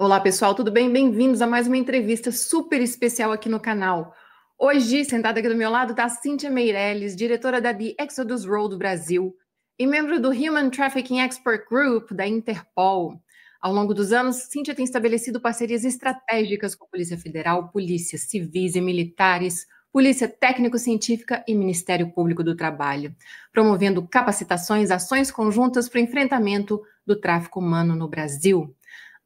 Olá, pessoal, tudo bem? Bem-vindos a mais uma entrevista super especial aqui no canal. Hoje, sentada aqui do meu lado, está a Cíntia Meirelles, diretora da The Exodus Road Brasil e membro do Human Trafficking Expert Group da Interpol. Ao longo dos anos, Cíntia tem estabelecido parcerias estratégicas com a Polícia Federal, polícias civis e militares, Polícia Técnico-Científica e Ministério Público do Trabalho, promovendo capacitações, ações conjuntas para o enfrentamento do tráfico humano no Brasil.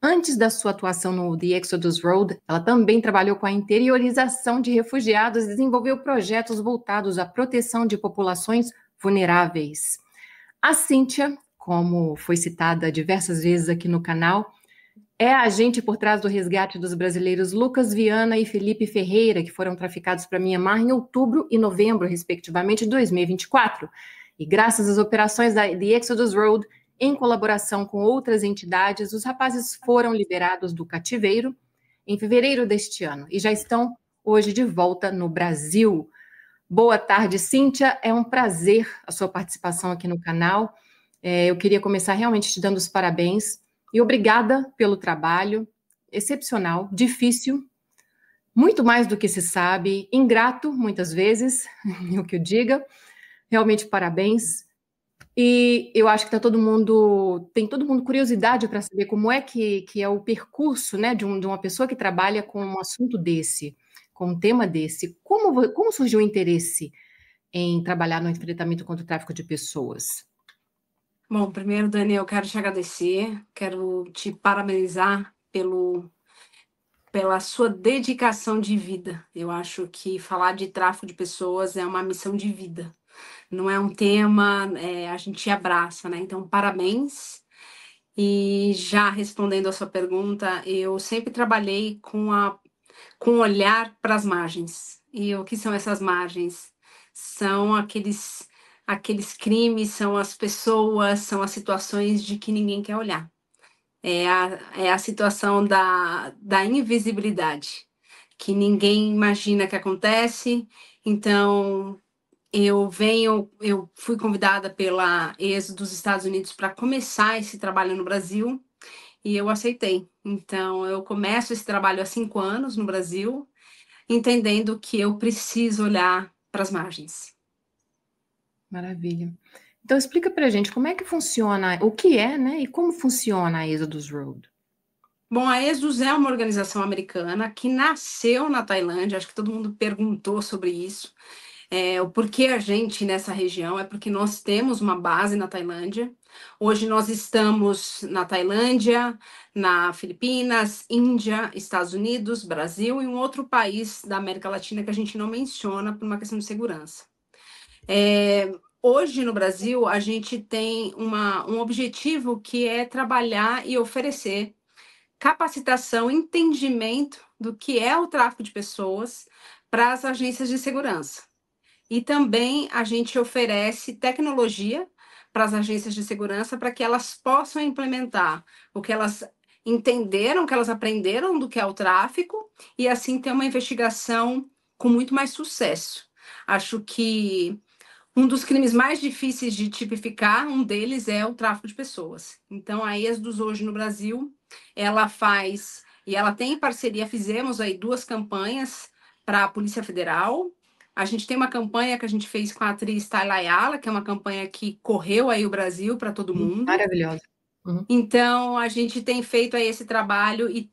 Antes da sua atuação no The Exodus Road, ela também trabalhou com a interiorização de refugiados e desenvolveu projetos voltados à proteção de populações vulneráveis. A Cíntia, como foi citada diversas vezes aqui no canal, é a agente por trás do resgate dos brasileiros Lucas Viana e Felipe Ferreira, que foram traficados para Mianmar em outubro e novembro, respectivamente, de 2024. E graças às operações da The Exodus Road, em colaboração com outras entidades, os rapazes foram liberados do cativeiro em fevereiro deste ano e já estão hoje de volta no Brasil. Boa tarde, Cíntia. É um prazer a sua participação aqui no canal. Eu queria começar realmente te dando os parabéns e obrigada pelo trabalho excepcional, difícil, muito mais do que se sabe, ingrato muitas vezes, o que eu diga. Realmente parabéns. E eu acho que tem todo mundo curiosidade para saber como é que é o percurso, né, de uma pessoa que trabalha com um assunto desse, com um tema desse. Como surgiu o interesse em trabalhar no enfrentamento contra o tráfico de pessoas? Bom, primeiro, Dani, eu quero te agradecer, quero te parabenizar pela sua dedicação de vida. Eu acho que falar de tráfico de pessoas é uma missão de vida. Não é um tema, a gente abraça, né? Então, parabéns. E já respondendo a sua pergunta, eu sempre trabalhei com olhar para as margens. E o que são essas margens? São aqueles crimes, são as pessoas, são as situações de que ninguém quer olhar. É a situação da invisibilidade, que ninguém imagina que acontece. Então, eu fui convidada pela ESO dos Estados Unidos para começar esse trabalho no Brasil e eu aceitei. Então, eu começo esse trabalho há 5 anos no Brasil, entendendo que eu preciso olhar para as margens. Maravilha. Então explica para a gente como é que funciona, o que é, né, e como funciona a Exodus Road. Bom, a Exodus é uma organização americana que nasceu na Tailândia, acho que todo mundo perguntou sobre isso. O porquê a gente nessa região é porque nós temos uma base na Tailândia. Hoje nós estamos na Tailândia, na Filipinas, Índia, Estados Unidos, Brasil e um outro país da América Latina que a gente não menciona por uma questão de segurança. Hoje no Brasil a gente tem um objetivo que é trabalhar e oferecer capacitação, entendimento do que é o tráfico de pessoas para as agências de segurança. E também a gente oferece tecnologia para as agências de segurança para que elas possam implementar o que elas entenderam, o que elas aprenderam do que é o tráfico e assim ter uma investigação com muito mais sucesso. Acho que um dos crimes mais difíceis de tipificar, um deles é o tráfico de pessoas. Então, a Exodus hoje no Brasil, ela faz, e ela tem parceria, fizemos aí 2 campanhas para a Polícia Federal. A gente tem uma campanha que a gente fez com a atriz Tayla Ayala, que é uma campanha que correu aí o Brasil para todo mundo. Maravilhosa. Uhum. Então, a gente tem feito aí esse trabalho e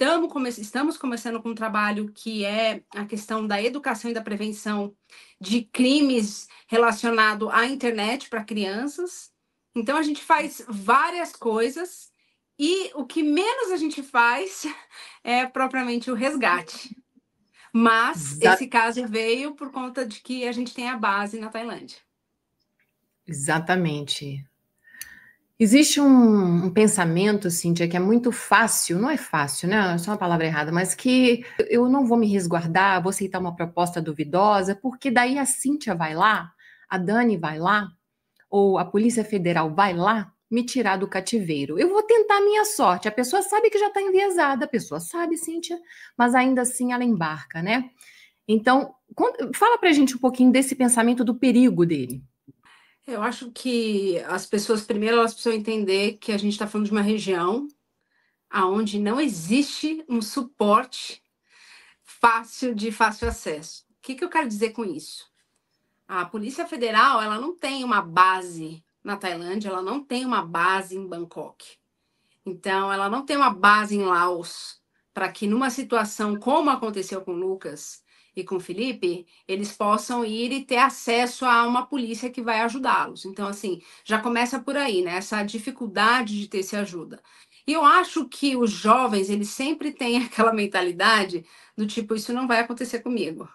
estamos começando com um trabalho que é a questão da educação e da prevenção de crimes relacionados à internet para crianças. Então, a gente faz várias coisas e o que menos a gente faz é propriamente o resgate. Mas esse caso veio por conta de que a gente tem a base na Tailândia. Exatamente. Existe um pensamento, Cíntia, que é muito fácil, não é fácil, né? Essa é uma palavra errada, mas que eu não vou me resguardar, vou aceitar uma proposta duvidosa, porque daí a Cíntia vai lá, a Dani vai lá, ou a Polícia Federal vai lá me tirar do cativeiro. Eu vou tentar a minha sorte. A pessoa sabe que já está enviesada, a pessoa sabe, Cíntia, mas ainda assim ela embarca, né? Então, fala pra gente um pouquinho desse pensamento do perigo dele. Eu acho que as pessoas, primeiro, elas precisam entender que a gente está falando de uma região aonde não existe um suporte de fácil acesso. O que eu quero dizer com isso? A Polícia Federal, ela não tem uma base na Tailândia, ela não tem uma base em Bangkok. Então, ela não tem uma base em Laos para que numa situação como aconteceu com o Lucas e com o Felipe, eles possam ir e ter acesso a uma polícia que vai ajudá-los. Então, assim, já começa por aí, né? Essa dificuldade de ter essa ajuda. E eu acho que os jovens, eles sempre têm aquela mentalidade do tipo, isso não vai acontecer comigo.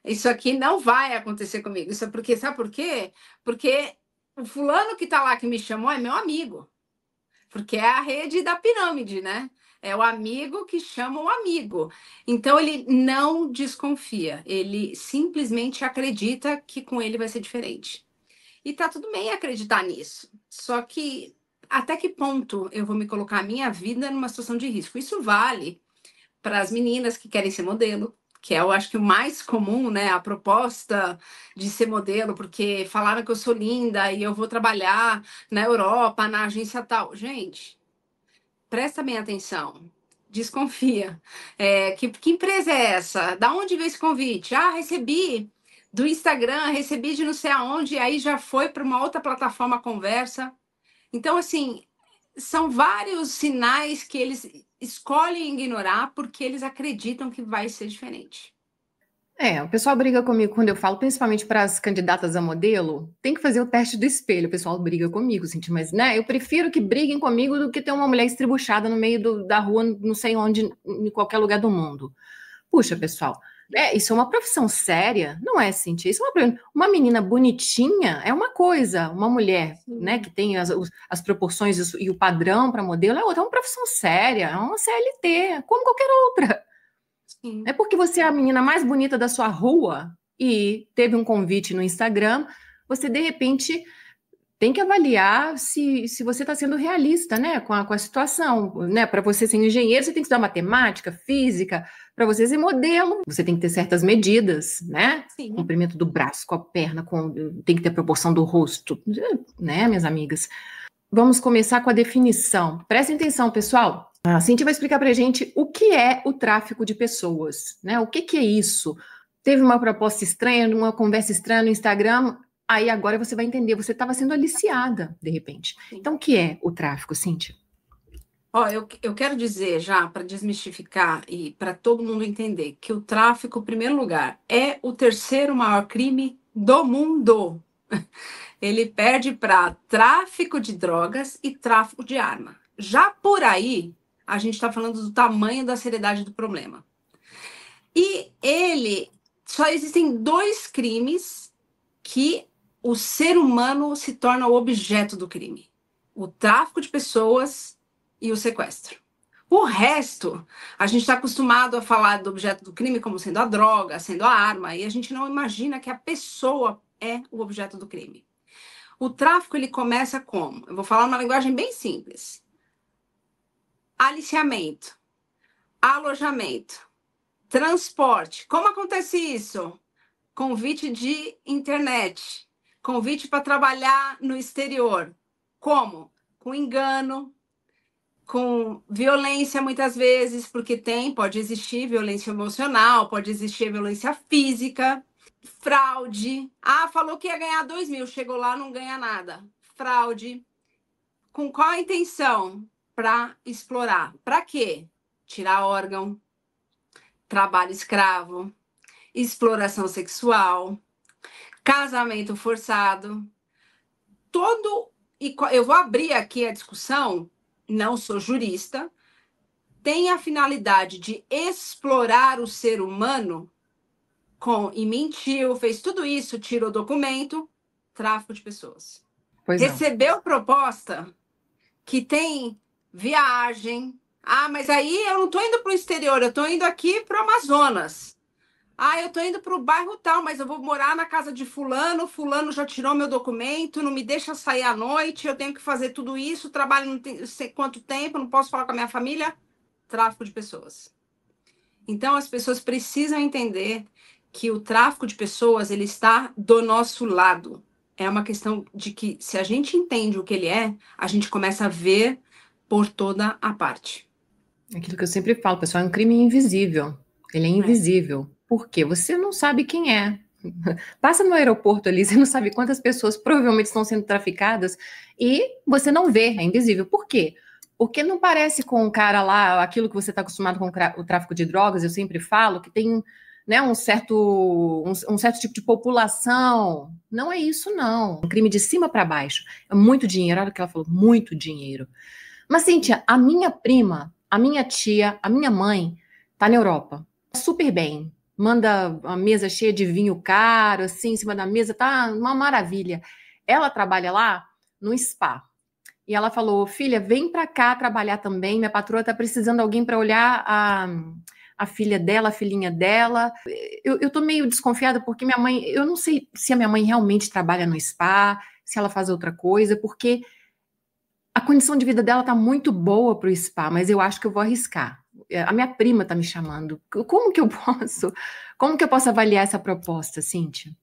Isso aqui não vai acontecer comigo. Isso é porque, sabe por quê? Porque o fulano que está lá que me chamou é meu amigo. Porque é a rede da pirâmide, né? É o amigo que chama o amigo. Então ele não desconfia, ele simplesmente acredita que com ele vai ser diferente. E tá tudo bem acreditar nisso. Só que até que ponto eu vou me colocar a minha vida numa situação de risco? Isso vale para as meninas que querem ser modelo, que é, eu acho que o mais comum, né? A proposta de ser modelo, porque falaram que eu sou linda e eu vou trabalhar na Europa, na agência tal. Gente, presta bem atenção. Desconfia. Que empresa é essa? Da onde veio esse convite? Ah, recebi do Instagram, recebi de não sei aonde, e aí já foi para uma outra plataforma a conversa. Então, assim, são vários sinais que eles escolhem ignorar porque eles acreditam que vai ser diferente. O pessoal briga comigo quando eu falo, principalmente para as candidatas a modelo, tem que fazer o teste do espelho. O pessoal briga comigo, gente, mas né, eu prefiro que briguem comigo do que ter uma mulher estribuchada no meio da rua, não sei onde, em qualquer lugar do mundo. Puxa, pessoal, isso é uma profissão séria, não é, Cintia? Isso é uma menina bonitinha é uma coisa, uma mulher, né, que tem as proporções e o padrão para modelo é outra, é uma profissão séria, é uma CLT, como qualquer outra. Sim. É porque você é a menina mais bonita da sua rua e teve um convite no Instagram, você de repente tem que avaliar se você está sendo realista, né, com a situação, né? Para você ser engenheiro, você tem que estudar matemática, física, para você ser modelo, você tem que ter certas medidas, né? Sim. Comprimento do braço, com a perna, tem que ter a proporção do rosto, né, minhas amigas? Vamos começar com a definição. Prestem atenção, pessoal. A Cintia vai explicar para a gente o que é o tráfico de pessoas, né? O que é isso? Teve uma proposta estranha, uma conversa estranha no Instagram, aí agora você vai entender, você estava sendo aliciada, de repente. Então, o que é o tráfico, Cintia? Eu quero dizer já, para desmistificar e para todo mundo entender, que o tráfico, em primeiro lugar, é o terceiro maior crime do mundo. Ele perde para tráfico de drogas e tráfico de arma. Já por aí, a gente está falando do tamanho da seriedade do problema. E só existem dois crimes que o ser humano se torna o objeto do crime: o tráfico de pessoas e o sequestro. O resto, a gente está acostumado a falar do objeto do crime como sendo a droga, sendo a arma, e a gente não imagina que a pessoa é o objeto do crime. O tráfico, ele começa como? Eu vou falar uma linguagem bem simples: aliciamento, alojamento, transporte. Como acontece isso? Convite de internet, convite para trabalhar no exterior. Como? Com engano, com violência muitas vezes, porque pode existir violência emocional, pode existir violência física, fraude. Ah, falou que ia ganhar 2.000, chegou lá, não ganha nada. Fraude. Com qual a intenção? Para explorar. Para quê? Tirar órgão, trabalho escravo, exploração sexual, casamento forçado. Eu vou abrir aqui a discussão, não sou jurista, tem a finalidade de explorar o ser humano e mentiu, fez tudo isso, tirou documento, tráfico de pessoas. Recebeu proposta que tem viagem. Ah, mas aí eu não estou indo para o exterior, eu estou indo aqui para o Amazonas. Ah, eu estou indo para o bairro tal, mas eu vou morar na casa de fulano, fulano já tirou meu documento, não me deixa sair à noite, eu tenho que fazer tudo isso, trabalho não sei quanto tempo, não posso falar com a minha família. Tráfico de pessoas. Então, as pessoas precisam entender que o tráfico de pessoas, ele está do nosso lado. É uma questão de que, se a gente entende o que ele é, a gente começa a ver por toda a parte. Aquilo que eu sempre falo, pessoal, é um crime invisível. Ele é invisível. Por quê? Você não sabe quem é. Passa no aeroporto ali, você não sabe quantas pessoas provavelmente estão sendo traficadas e você não vê, é invisível. Por quê? Porque não parece com o cara lá, aquilo que você está acostumado com o tráfico de drogas, eu sempre falo, que tem, né, um certo tipo de população. Não é isso, não. Um crime de cima para baixo. É muito dinheiro, olha o que ela falou, muito dinheiro. Mas, Cíntia, a minha prima, a minha tia, a minha mãe tá na Europa. Super bem. Manda uma mesa cheia de vinho caro, assim, em cima da mesa, tá uma maravilha. Ela trabalha lá no spa. E ela falou: filha, vem pra cá trabalhar também. Minha patroa tá precisando de alguém para olhar a filha dela, a filhinha dela. Eu tô meio desconfiada porque minha mãe, eu não sei se a minha mãe realmente trabalha no spa, se ela faz outra coisa, porque a condição de vida dela tá muito boa pro spa, mas eu acho que eu vou arriscar. A minha prima tá me chamando. Como que eu posso avaliar essa proposta, Cíntia?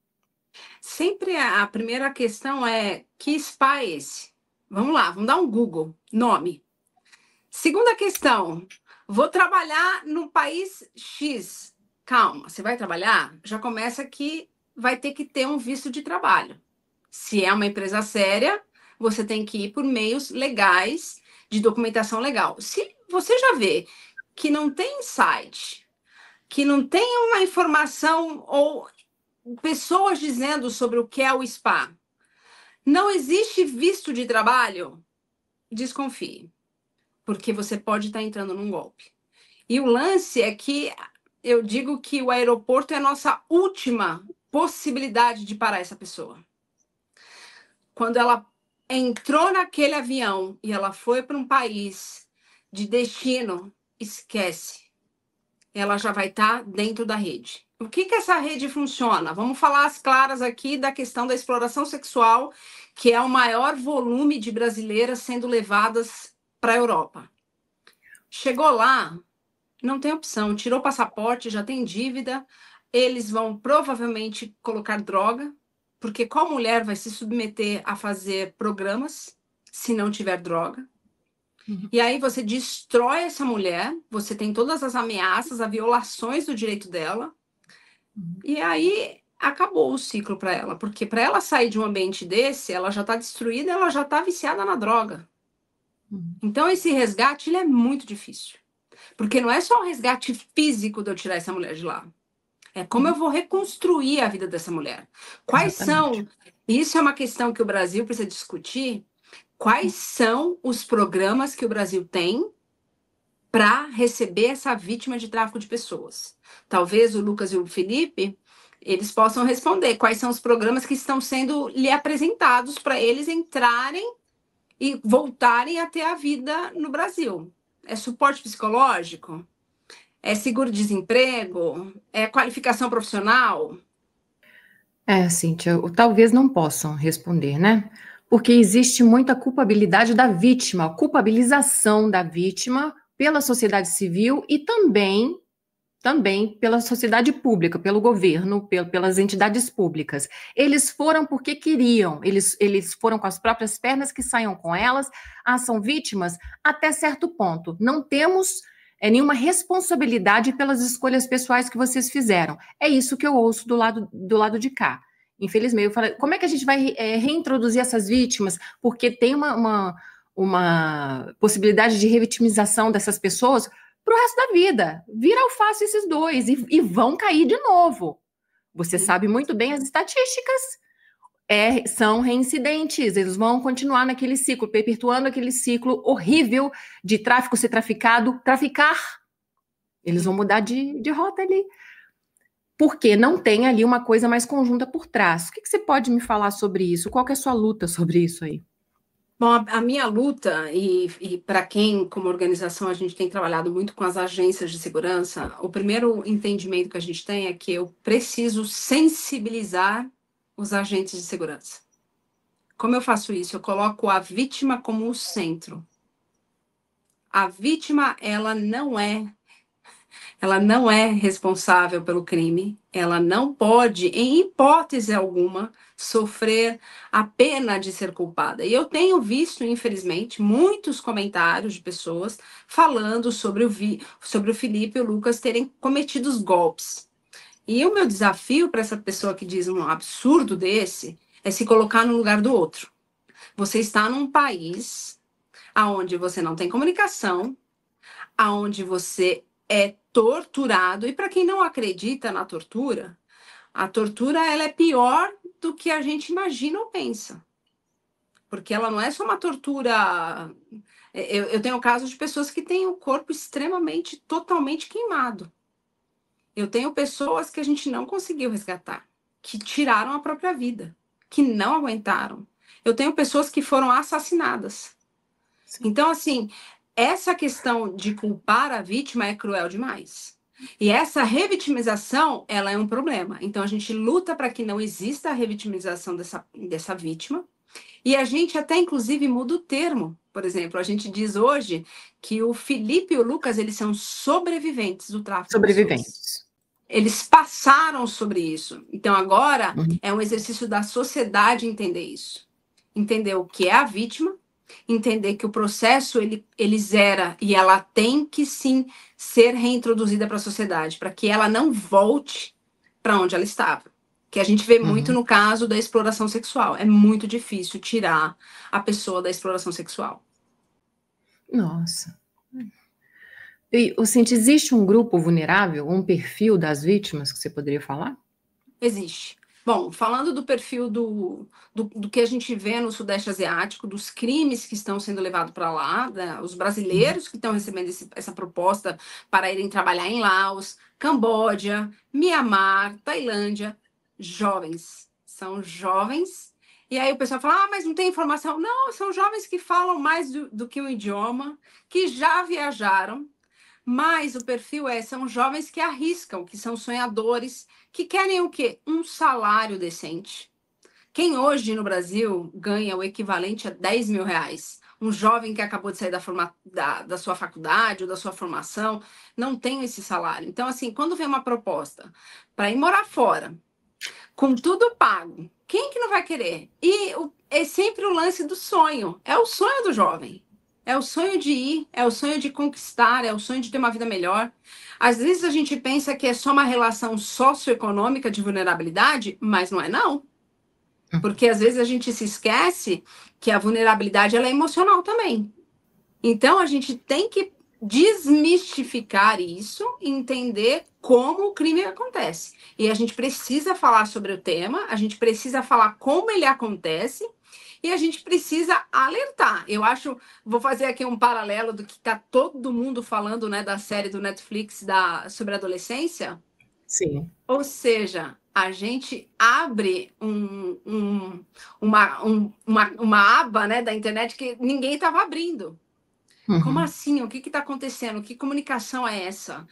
Sempre a primeira questão é: que spa é esse? Vamos lá, vamos dar um Google. Nome. Segunda questão: vou trabalhar no país X. Calma, você vai trabalhar? Já começa que vai ter que ter um visto de trabalho. Se é uma empresa séria, você tem que ir por meios legais, de documentação legal. Se você já vê que não tem site, que não tem uma informação ou pessoas dizendo sobre o que é o spa, não existe visto de trabalho, desconfie, porque você pode estar entrando num golpe. E o lance é que eu digo que o aeroporto é a nossa última possibilidade de parar essa pessoa. Quando ela entrou naquele avião e ela foi para um país de destino, esquece. Ela já vai estar dentro da rede. O que essa rede funciona? Vamos falar as claras aqui da questão da exploração sexual, que é o maior volume de brasileiras sendo levadas para a Europa. Chegou lá, não tem opção, tirou o passaporte, já tem dívida, eles vão provavelmente colocar droga, porque qual mulher vai se submeter a fazer programas se não tiver droga? E aí você destrói essa mulher, você tem todas as ameaças, as violações do direito dela, e aí acabou o ciclo para ela, porque para ela sair de um ambiente desse, ela já está destruída, ela já está viciada na droga. Então esse resgate ele é muito difícil. Porque não é só o resgate físico de eu tirar essa mulher de lá. É como eu vou reconstruir a vida dessa mulher. Quais são... Isso é uma questão que o Brasil precisa discutir. Quais são os programas que o Brasil tem para receber essa vítima de tráfico de pessoas? Talvez o Lucas e o Felipe, eles possam responder. Quais são os programas que estão sendo lhe apresentados para eles entrarem e voltarem a ter a vida no Brasil? É suporte psicológico? É seguro-desemprego? É qualificação profissional? Cíntia, talvez não possam responder, né? Porque existe muita culpabilidade da vítima, culpabilização da vítima pela sociedade civil e também pela sociedade pública, pelo governo, pelas entidades públicas. Eles foram porque queriam, eles foram com as próprias pernas, que saiam com elas. São vítimas até certo ponto. Não temos nenhuma responsabilidade pelas escolhas pessoais que vocês fizeram. É isso que eu ouço do lado de cá. Infelizmente, eu falei, como é que a gente vai reintroduzir essas vítimas? Porque tem uma possibilidade de revitimização dessas pessoas para o resto da vida. Vira alface esses dois e vão cair de novo. Você sabe muito bem as estatísticas. São reincidentes, eles vão continuar naquele ciclo, perpetuando aquele ciclo horrível de tráfico ser traficado, traficar. Eles vão mudar de rota ali. Porque não tem ali uma coisa mais conjunta por trás. O que você pode me falar sobre isso? Qual que é a sua luta sobre isso aí? Bom, a minha luta, e para quem, como organização, a gente tem trabalhado muito com as agências de segurança, o primeiro entendimento que a gente tem é que eu preciso sensibilizar os agentes de segurança. Como eu faço isso? Eu coloco a vítima como o centro. A vítima, ela não é ela não é responsável pelo crime, ela não pode, em hipótese alguma, sofrer a pena de ser culpada. E eu tenho visto, infelizmente, muitos comentários de pessoas falando sobre o Felipe e o Lucas terem cometido os golpes. E o meu desafio para essa pessoa que diz um absurdo desse é se colocar no lugar do outro. Você está num país onde você não tem comunicação, onde você é torturado. E para quem não acredita na tortura, a tortura ela é pior do que a gente imagina ou pensa. Porque ela não é só uma tortura. Eu tenho casos de pessoas que têm o corpo extremamente, totalmente queimado. Eu tenho pessoas que a gente não conseguiu resgatar, que tiraram a própria vida, que não aguentaram. Eu tenho pessoas que foram assassinadas. Sim. Então, assim, essa questão de culpar a vítima é cruel demais. E essa revitimização, ela é um problema. Então, a gente luta para que não exista a revitimização dessa vítima. E a gente até, inclusive, muda o termo. Por exemplo, a gente diz hoje que o Felipe e o Lucas, eles são sobreviventes do tráfico de pessoas. Eles passaram sobre isso. Então, agora é um exercício da sociedade entender isso. Entender o que é a vítima, entender que o processo ele zera e ela tem que sim ser reintroduzida para a sociedade, para que ela não volte para onde ela estava. Que a gente vê muito no caso da exploração sexual. É muito difícil tirar a pessoa da exploração sexual. Nossa. E, Cintia, existe um grupo vulnerável, um perfil das vítimas que você poderia falar? Existe. Bom, falando do perfil do que a gente vê no Sudeste Asiático, dos crimes que estão sendo levados para lá, os brasileiros que estão recebendo essa proposta para irem trabalhar em Laos, Camboja, Mianmar, Tailândia, jovens. São jovens. E aí o pessoal fala, mas não tem informação. Não, são jovens que falam mais do que um idioma, que já viajaram, mas o perfil são jovens que arriscam, que são sonhadores, que querem o quê? Um salário decente. Quem hoje no Brasil ganha o equivalente a 10 mil reais? Um jovem que acabou de sair da sua faculdade ou da sua formação, não tem esse salário. Então, assim, quando vem uma proposta para ir morar fora, com tudo pago, quem que não vai querer? E é sempre o lance do sonho. É o sonho do jovem. É o sonho de ir, é o sonho de conquistar, é o sonho de ter uma vida melhor. Às vezes a gente pensa que é só uma relação socioeconômica de vulnerabilidade, mas não é não. Porque às vezes a gente se esquece que a vulnerabilidade ela é emocional também. Então a gente tem que desmistificar isso e entender como o crime acontece. E a gente precisa falar sobre o tema, a gente precisa falar como ele acontece, e a gente precisa alertar. Eu acho, vou fazer aqui um paralelo do que está todo mundo falando, né, da série do Netflix sobre a adolescência. Sim. Ou seja, a gente abre uma aba, né, da internet que ninguém estava abrindo. Como assim? O que está acontecendo? Que comunicação é essa?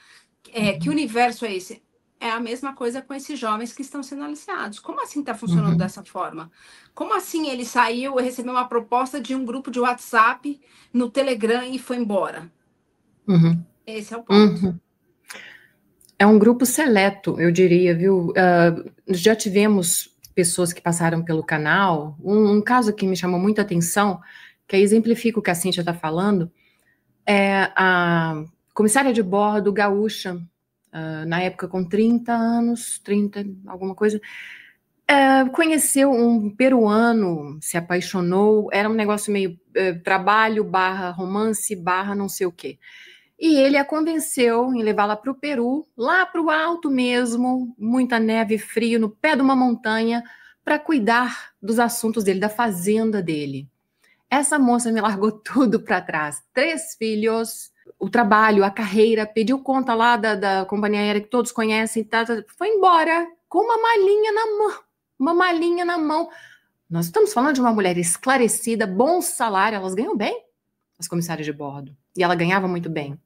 Que universo é esse? É a mesma coisa com esses jovens que estão sendo aliciados. Como assim está funcionando dessa forma? Como assim ele saiu e recebeu uma proposta de um grupo de WhatsApp no Telegram e foi embora? Esse é o ponto. É um grupo seleto, eu diria, viu? Já tivemos pessoas que passaram pelo canal. Um caso que me chamou muita atenção, que exemplifica o que a Cíntia está falando, é a comissária de bordo gaúcha, na época com 30 anos, 30, alguma coisa, conheceu um peruano, se apaixonou, era um negócio meio trabalho, barra romance, barra não sei o quê. E ele a convenceu em levá-la para o Peru, lá para o alto mesmo, muita neve e frio, no pé de uma montanha, para cuidar dos assuntos dele, da fazenda dele. Essa moça me largou tudo para trás. 3 filhos, o trabalho, a carreira, pediu conta lá da companhia aérea que todos conhecem, foi embora com uma malinha na mão. Uma malinha na mão. Nós estamos falando de uma mulher esclarecida, bom salário, elas ganham bem, as comissárias de bordo. E ela ganhava muito bem.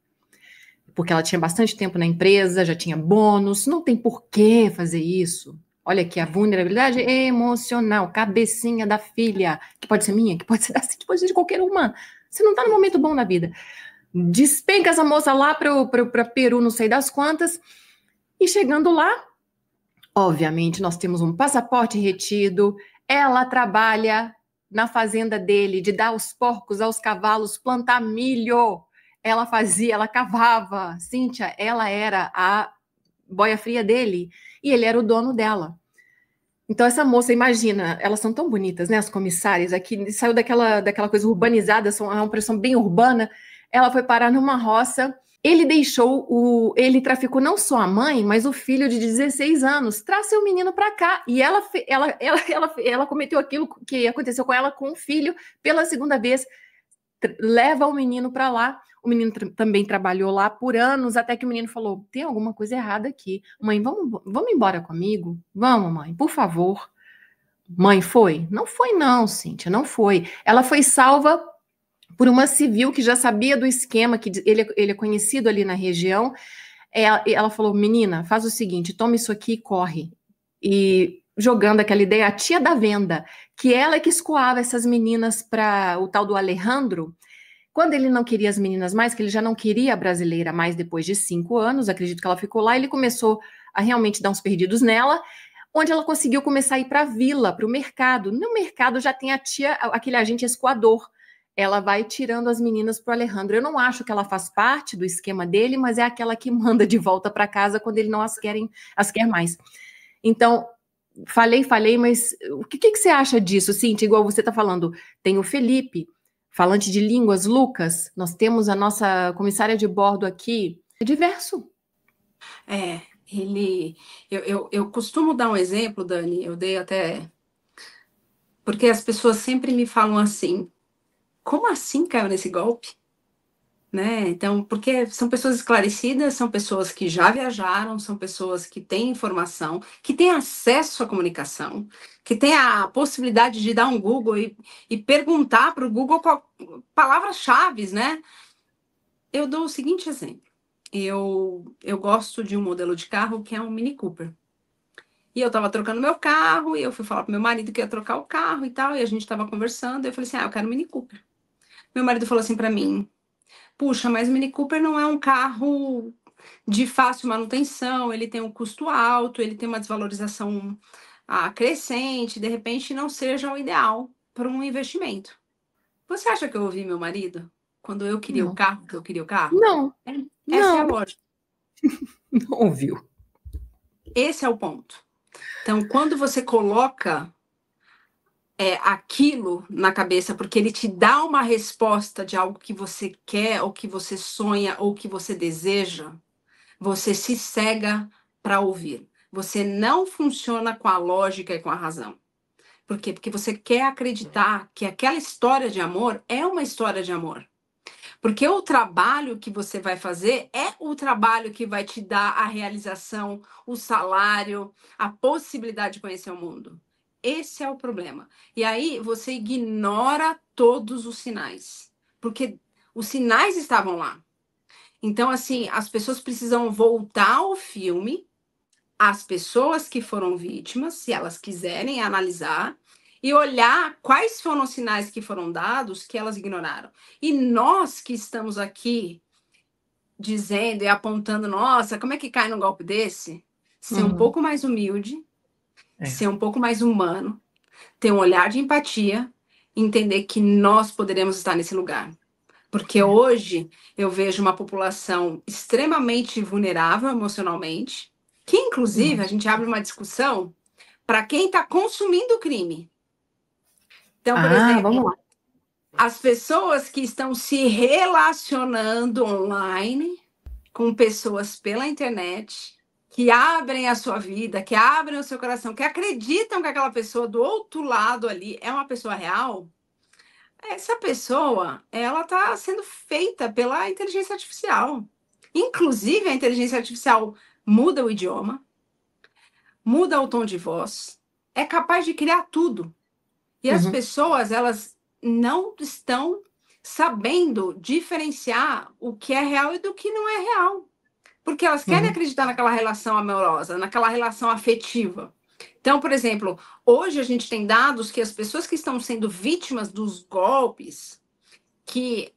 Porque ela tinha bastante tempo na empresa, já tinha bônus, não tem por que fazer isso. Olha aqui, a vulnerabilidade emocional, cabecinha da filha, que pode ser minha, que pode ser da Cintia, pode ser de qualquer uma. Você não está no momento bom na vida. Despenca essa moça lá para Peru, não sei das quantas. E chegando lá, obviamente, nós temos um passaporte retido. Ela trabalha na fazenda dele, de dar os porcos aos cavalos, plantar milho. Ela fazia, ela cavava. Cíntia, ela era a boia fria dele e ele era o dono dela. Então, essa moça, imagina, elas são tão bonitas, né? As comissárias aqui, saiu daquela coisa urbanizada, é uma impressão bem urbana. Ela foi parar numa roça. Ele traficou não só a mãe, mas o filho de 16 anos. Traz seu menino para cá. E ela cometeu aquilo que aconteceu com ela com o filho pela segunda vez. Leva o menino para lá. O menino também trabalhou lá por anos, até que o menino falou: tem alguma coisa errada aqui. Mãe, vamos embora comigo? Vamos, mãe, por favor. Mãe, foi? Não foi, não, Cíntia, não foi. Ela foi salva por uma civil que já sabia do esquema, que ele é conhecido ali na região. Ela falou: menina, faz o seguinte, toma isso aqui e corre. E jogando aquela ideia, a tia da venda, que ela é que escoava essas meninas para o tal do Alejandro. Quando ele não queria as meninas mais, que ele já não queria a brasileira mais depois de 5 anos, acredito que ela ficou lá, ele começou a realmente dar uns perdidos nela, onde ela conseguiu começar a ir para a vila, para o mercado. No mercado já tem a tia, aquele agente escoador. Ela vai tirando as meninas para o Alejandro. Eu não acho que ela faz parte do esquema dele, mas é aquela que manda de volta para casa quando ele não as quer mais. Então, falei, mas o que você acha disso, Cintia? Igual você está falando, tem o Felipe, falante de línguas, Lucas, nós temos a nossa comissária de bordo aqui, é diverso. Eu costumo dar um exemplo, Dani, eu dei até... Porque as pessoas sempre me falam assim, como assim caiu nesse golpe? Né? Então, porque são pessoas esclarecidas, são pessoas que já viajaram, são pessoas que têm informação, que têm acesso à comunicação, que têm a possibilidade de dar um Google e perguntar para o Google palavras-chave, né? Eu dou o seguinte exemplo. Eu gosto de um modelo de carro que é um Mini Cooper. E eu estava trocando meu carro, e eu fui falar pro meu marido que ia trocar o carro e tal, e a gente estava conversando, e eu falei assim, eu quero um Mini Cooper. Meu marido falou assim para mim, puxa, mas o Mini Cooper não é um carro de fácil manutenção, ele tem um custo alto, ele tem uma desvalorização crescente, de repente não seja o ideal para um investimento. Você acha que eu ouvi meu marido? Quando eu queria o carro, que eu queria o carro? Não, Essa é a lógica. Não ouviu. Esse é o ponto. Então, quando você coloca aquilo na cabeça, porque ele te dá uma resposta de algo que você quer, ou que você sonha, ou que você deseja, você se cega para ouvir. Você não funciona com a lógica e com a razão. Por quê? Porque você quer acreditar que aquela história de amor é uma história de amor. Porque o trabalho que você vai fazer é o trabalho que vai te dar a realização, o salário, a possibilidade de conhecer o mundo. Esse é o problema. E aí você ignora todos os sinais, porque os sinais estavam lá. Então, assim, as pessoas precisam voltar ao filme, as pessoas que foram vítimas, se elas quiserem analisar, e olhar quais foram os sinais que foram dados que elas ignoraram. E nós que estamos aqui dizendo e apontando, nossa, como é que cai num golpe desse? Ser um pouco mais humilde, ser um pouco mais humano, ter um olhar de empatia, entender que nós poderemos estar nesse lugar. Porque hoje eu vejo uma população extremamente vulnerável emocionalmente, que inclusive a gente abre uma discussão para quem está consumindo o crime. Então, por exemplo, vamos lá. As pessoas que estão se relacionando online com pessoas pela internet, que abrem a sua vida, que abrem o seu coração, que acreditam que aquela pessoa do outro lado ali é uma pessoa real, essa pessoa, ela está sendo feita pela inteligência artificial. Inclusive, a inteligência artificial muda o idioma, muda o tom de voz, é capaz de criar tudo. E as pessoas, elas não estão sabendo diferenciar o que é real e do que não é real. Porque elas querem acreditar naquela relação amorosa, naquela relação afetiva. Então, por exemplo, hoje a gente tem dados que as pessoas que estão sendo vítimas dos golpes, que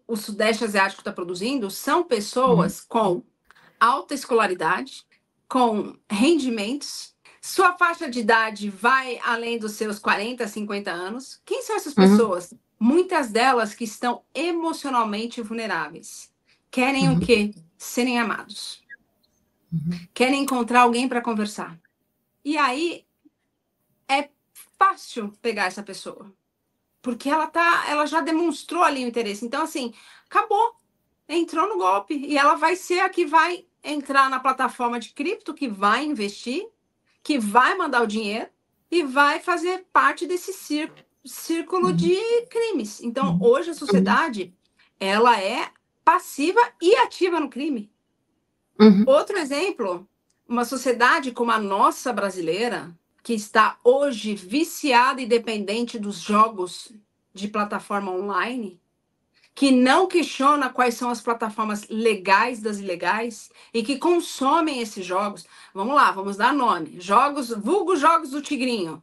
o Sudeste Asiático está produzindo são pessoas com alta escolaridade, com rendimentos. Sua faixa de idade vai além dos seus 40, 50 anos. Quem são essas pessoas? Muitas delas que estão emocionalmente vulneráveis. Querem o quê? Serem amados. Querem encontrar alguém para conversar. E aí é fácil pegar essa pessoa. Porque ela já demonstrou ali o interesse. Então, assim, acabou. Entrou no golpe. E ela vai ser a que vai entrar na plataforma de cripto, que vai investir, que vai mandar o dinheiro e vai fazer parte desse círculo de crimes. Então, hoje a sociedade, ela é passiva e ativa no crime. Outro exemplo, uma sociedade como a nossa brasileira, que está hoje viciada e dependente dos jogos de plataforma online, que não questiona quais são as plataformas legais das ilegais e que consomem esses jogos. Vamos lá, vamos dar nome. Vulgo Jogos do Tigrinho.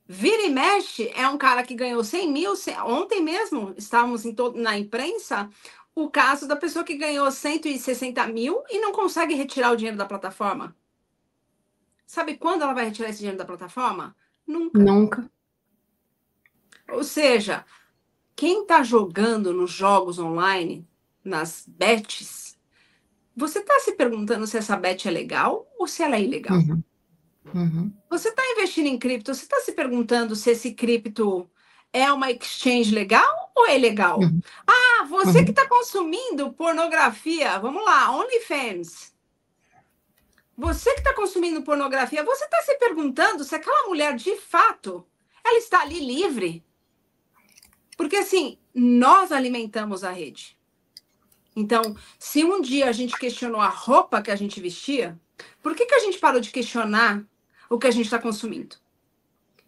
Vira e mexe é um cara que ganhou 100 mil. Ontem mesmo estávamos na imprensa o caso da pessoa que ganhou 160 mil e não consegue retirar o dinheiro da plataforma. Sabe quando ela vai retirar esse dinheiro da plataforma? Nunca. Ou seja, quem está jogando nos jogos online, nas bets, você está se perguntando se essa bet é legal ou se ela é ilegal? Você está investindo em cripto, você está se perguntando se esse cripto é uma exchange legal ou é ilegal? Ah, você que está consumindo pornografia, vamos lá, OnlyFans. Você que está consumindo pornografia, você está se perguntando se aquela mulher, de fato, ela está ali livre? Porque, assim, nós alimentamos a rede. Então, se um dia a gente questionou a roupa que a gente vestia, por que a gente parou de questionar o que a gente está consumindo?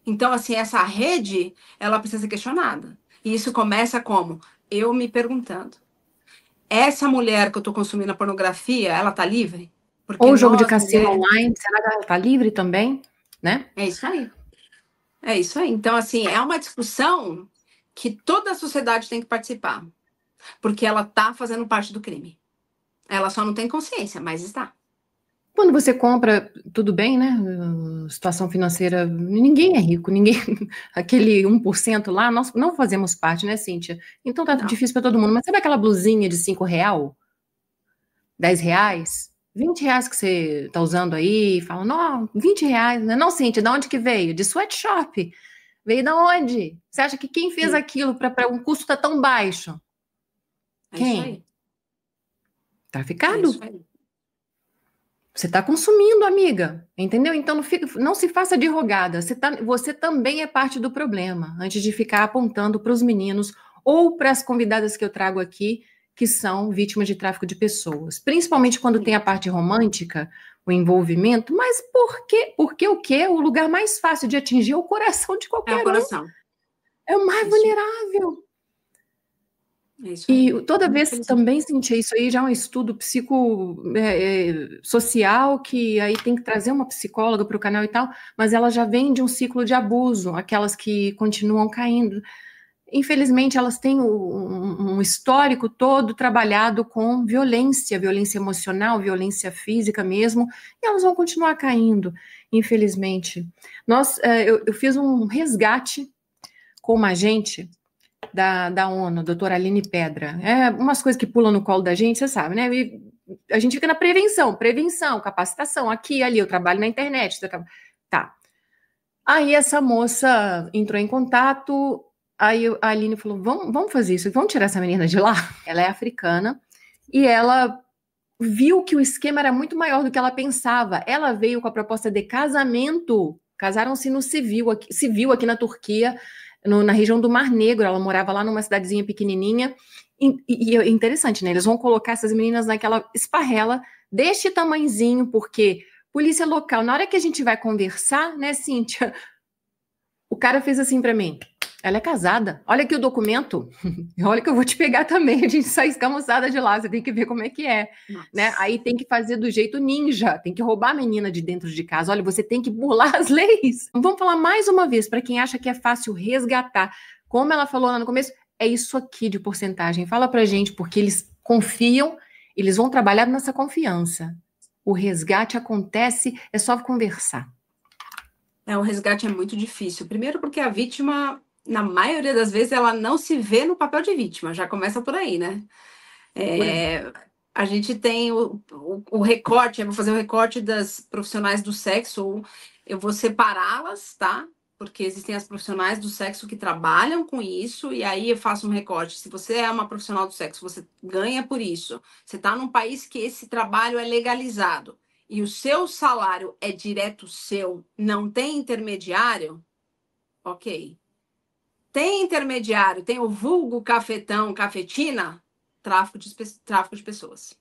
Então, assim, essa rede, ela precisa ser questionada. E isso começa como? Eu me perguntando. Essa mulher que eu estou consumindo a pornografia, ela está livre? Porque ou o jogo de cassino online, será que ela está livre também? Né? É isso aí. É isso aí. Então, assim, é uma discussão que toda a sociedade tem que participar. Porque ela está fazendo parte do crime. Ela só não tem consciência, mas está. Quando você compra, tudo bem, né? Situação financeira, ninguém é rico, ninguém. Aquele 1% lá, nós não fazemos parte, né, Cíntia? Então tá difícil para todo mundo. Mas sabe aquela blusinha de R$5? R$10? R$20 que você tá usando aí, fala, não, R$20, né? Não, Cíntia, de onde que veio? De sweatshop. Veio da onde? Você acha que quem fez aquilo para um custo tá tão baixo? Quem? Isso aí. Traficado. É isso aí. Você está consumindo, amiga, entendeu? Então não se faça de rogada. Você também é parte do problema, antes de ficar apontando para os meninos ou para as convidadas que eu trago aqui, que são vítimas de tráfico de pessoas. Principalmente quando tem a parte romântica, o envolvimento. Mas por quê? Porque o quê? O lugar mais fácil de atingir é o coração de qualquer um. É o coração. É o mais vulnerável. E toda vez também senti isso aí, já é um estudo social, que aí tem que trazer uma psicóloga para o canal e tal, mas ela já vem de um ciclo de abuso, aquelas que continuam caindo. Infelizmente, elas têm um histórico todo trabalhado com violência emocional, violência física mesmo, e elas vão continuar caindo, infelizmente. Eu fiz um resgate com uma agente da ONU, doutora Aline Pedra. Umas coisas que pulam no colo da gente, você sabe, né? E a gente fica na prevenção, capacitação, aqui e ali, eu trabalho na internet. Tá. Aí essa moça entrou em contato, aí a Aline falou, vamos fazer isso, vamos tirar essa menina de lá? Ela é africana, e ela viu que o esquema era muito maior do que ela pensava. Ela veio com a proposta de casamento, casaram-se no civil aqui na Turquia, na região do Mar Negro. Ela morava lá numa cidadezinha pequenininha, e é interessante, né? Eles vão colocar essas meninas naquela esparrela deste tamanzinho, porque polícia local, na hora que a gente vai conversar, né, Cíntia, o cara fez assim pra mim, ela é casada, olha aqui o documento, olha que eu vou te pegar também, a gente sai escamuçada de lá, você tem que ver como é que é, né? Aí tem que fazer do jeito ninja, tem que roubar a menina de dentro de casa, olha, você tem que burlar as leis. Vamos falar mais uma vez, para quem acha que é fácil resgatar, como ela falou lá no começo, é isso aqui de porcentagem? Fala pra gente, porque eles confiam, eles vão trabalhar nessa confiança. O resgate acontece, é só conversar. O resgate é muito difícil. Primeiro porque a vítima, na maioria das vezes, ela não se vê no papel de vítima. Já começa por aí, né? Por aí. A gente tem o recorte, eu vou fazer o recorte das profissionais do sexo, eu vou separá-las, tá? Porque existem as profissionais do sexo que trabalham com isso, e aí eu faço um recorte. Se você é uma profissional do sexo, você ganha por isso. Você está num país que esse trabalho é legalizado e o seu salário é direto seu, não tem intermediário, ok. Tem intermediário, tem o vulgo cafetão, cafetina, tráfico de pessoas.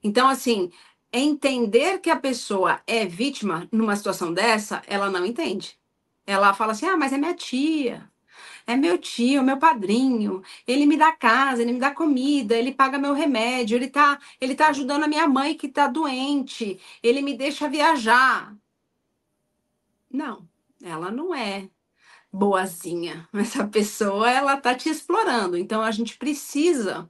Então, assim, entender que a pessoa é vítima numa situação dessa, ela não entende. Ela fala assim: ah, mas é minha tia, é meu tio, meu padrinho, ele me dá casa, ele me dá comida, ele paga meu remédio, ele tá ajudando a minha mãe que tá doente, ele me deixa viajar. Não, ela não é boazinha. Essa pessoa, ela tá te explorando. Então, a gente precisa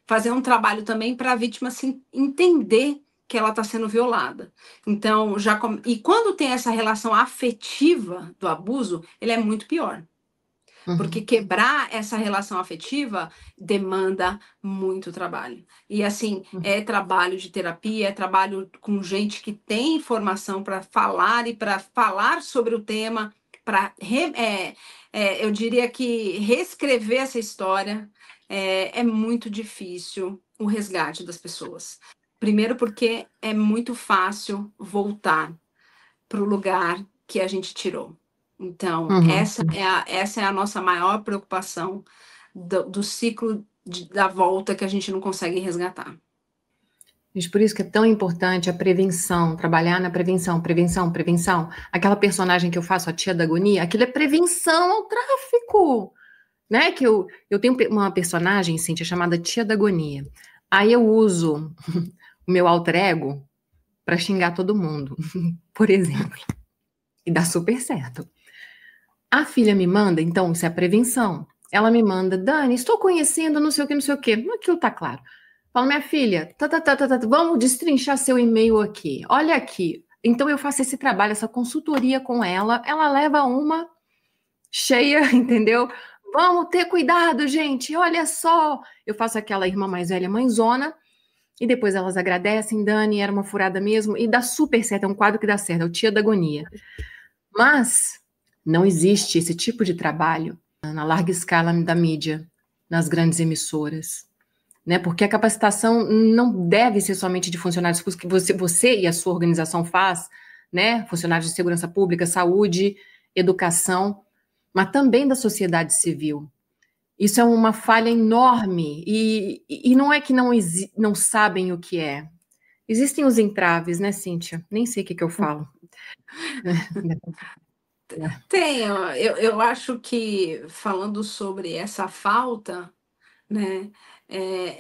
fazer um trabalho também para a vítima se entender que ela está sendo violada. Então, e quando tem essa relação afetiva do abuso, ele é muito pior. Porque quebrar essa relação afetiva demanda muito trabalho. E assim, é trabalho de terapia, é trabalho com gente que tem informação para falar e para falar sobre o tema, para, eu diria que reescrever essa história é muito difícil o resgate das pessoas. Primeiro porque é muito fácil voltar para o lugar que a gente tirou. Então, essa é a nossa maior preocupação do ciclo da volta que a gente não consegue resgatar. Gente, por isso que é tão importante a prevenção, trabalhar na prevenção, prevenção, prevenção. Aquela personagem que eu faço, a tia da agonia, aquilo é prevenção ao tráfico, né? Que eu tenho uma personagem, Cíntia, chamada tia da agonia. Aí eu uso o meu alter ego para xingar todo mundo, por exemplo. E dá super certo. A filha me manda, então, isso é a prevenção. Ela me manda: Dani, estou conhecendo não sei o que, não sei o que. Aquilo tá claro. Fala: minha filha, vamos destrinchar seu e-mail aqui. Olha aqui. Então eu faço esse trabalho, essa consultoria com ela. Ela leva uma cheia, entendeu? Vamos ter cuidado, gente. Olha só. Eu faço aquela irmã mais velha, mãezona. E depois elas agradecem: Dani, era uma furada mesmo. E dá super certo. É um quadro que dá certo. É o tia da agonia. Mas não existe esse tipo de trabalho na larga escala da mídia, nas grandes emissoras, né? Porque a capacitação não deve ser somente de funcionários que você e a sua organização faz, né? Funcionários de segurança pública, saúde, educação, mas também da sociedade civil. Isso é uma falha enorme e não é que não sabem o que é. Existem os entraves, né, Cíntia? Nem sei o que eu falo. Tenho, eu acho que falando sobre essa falta, né,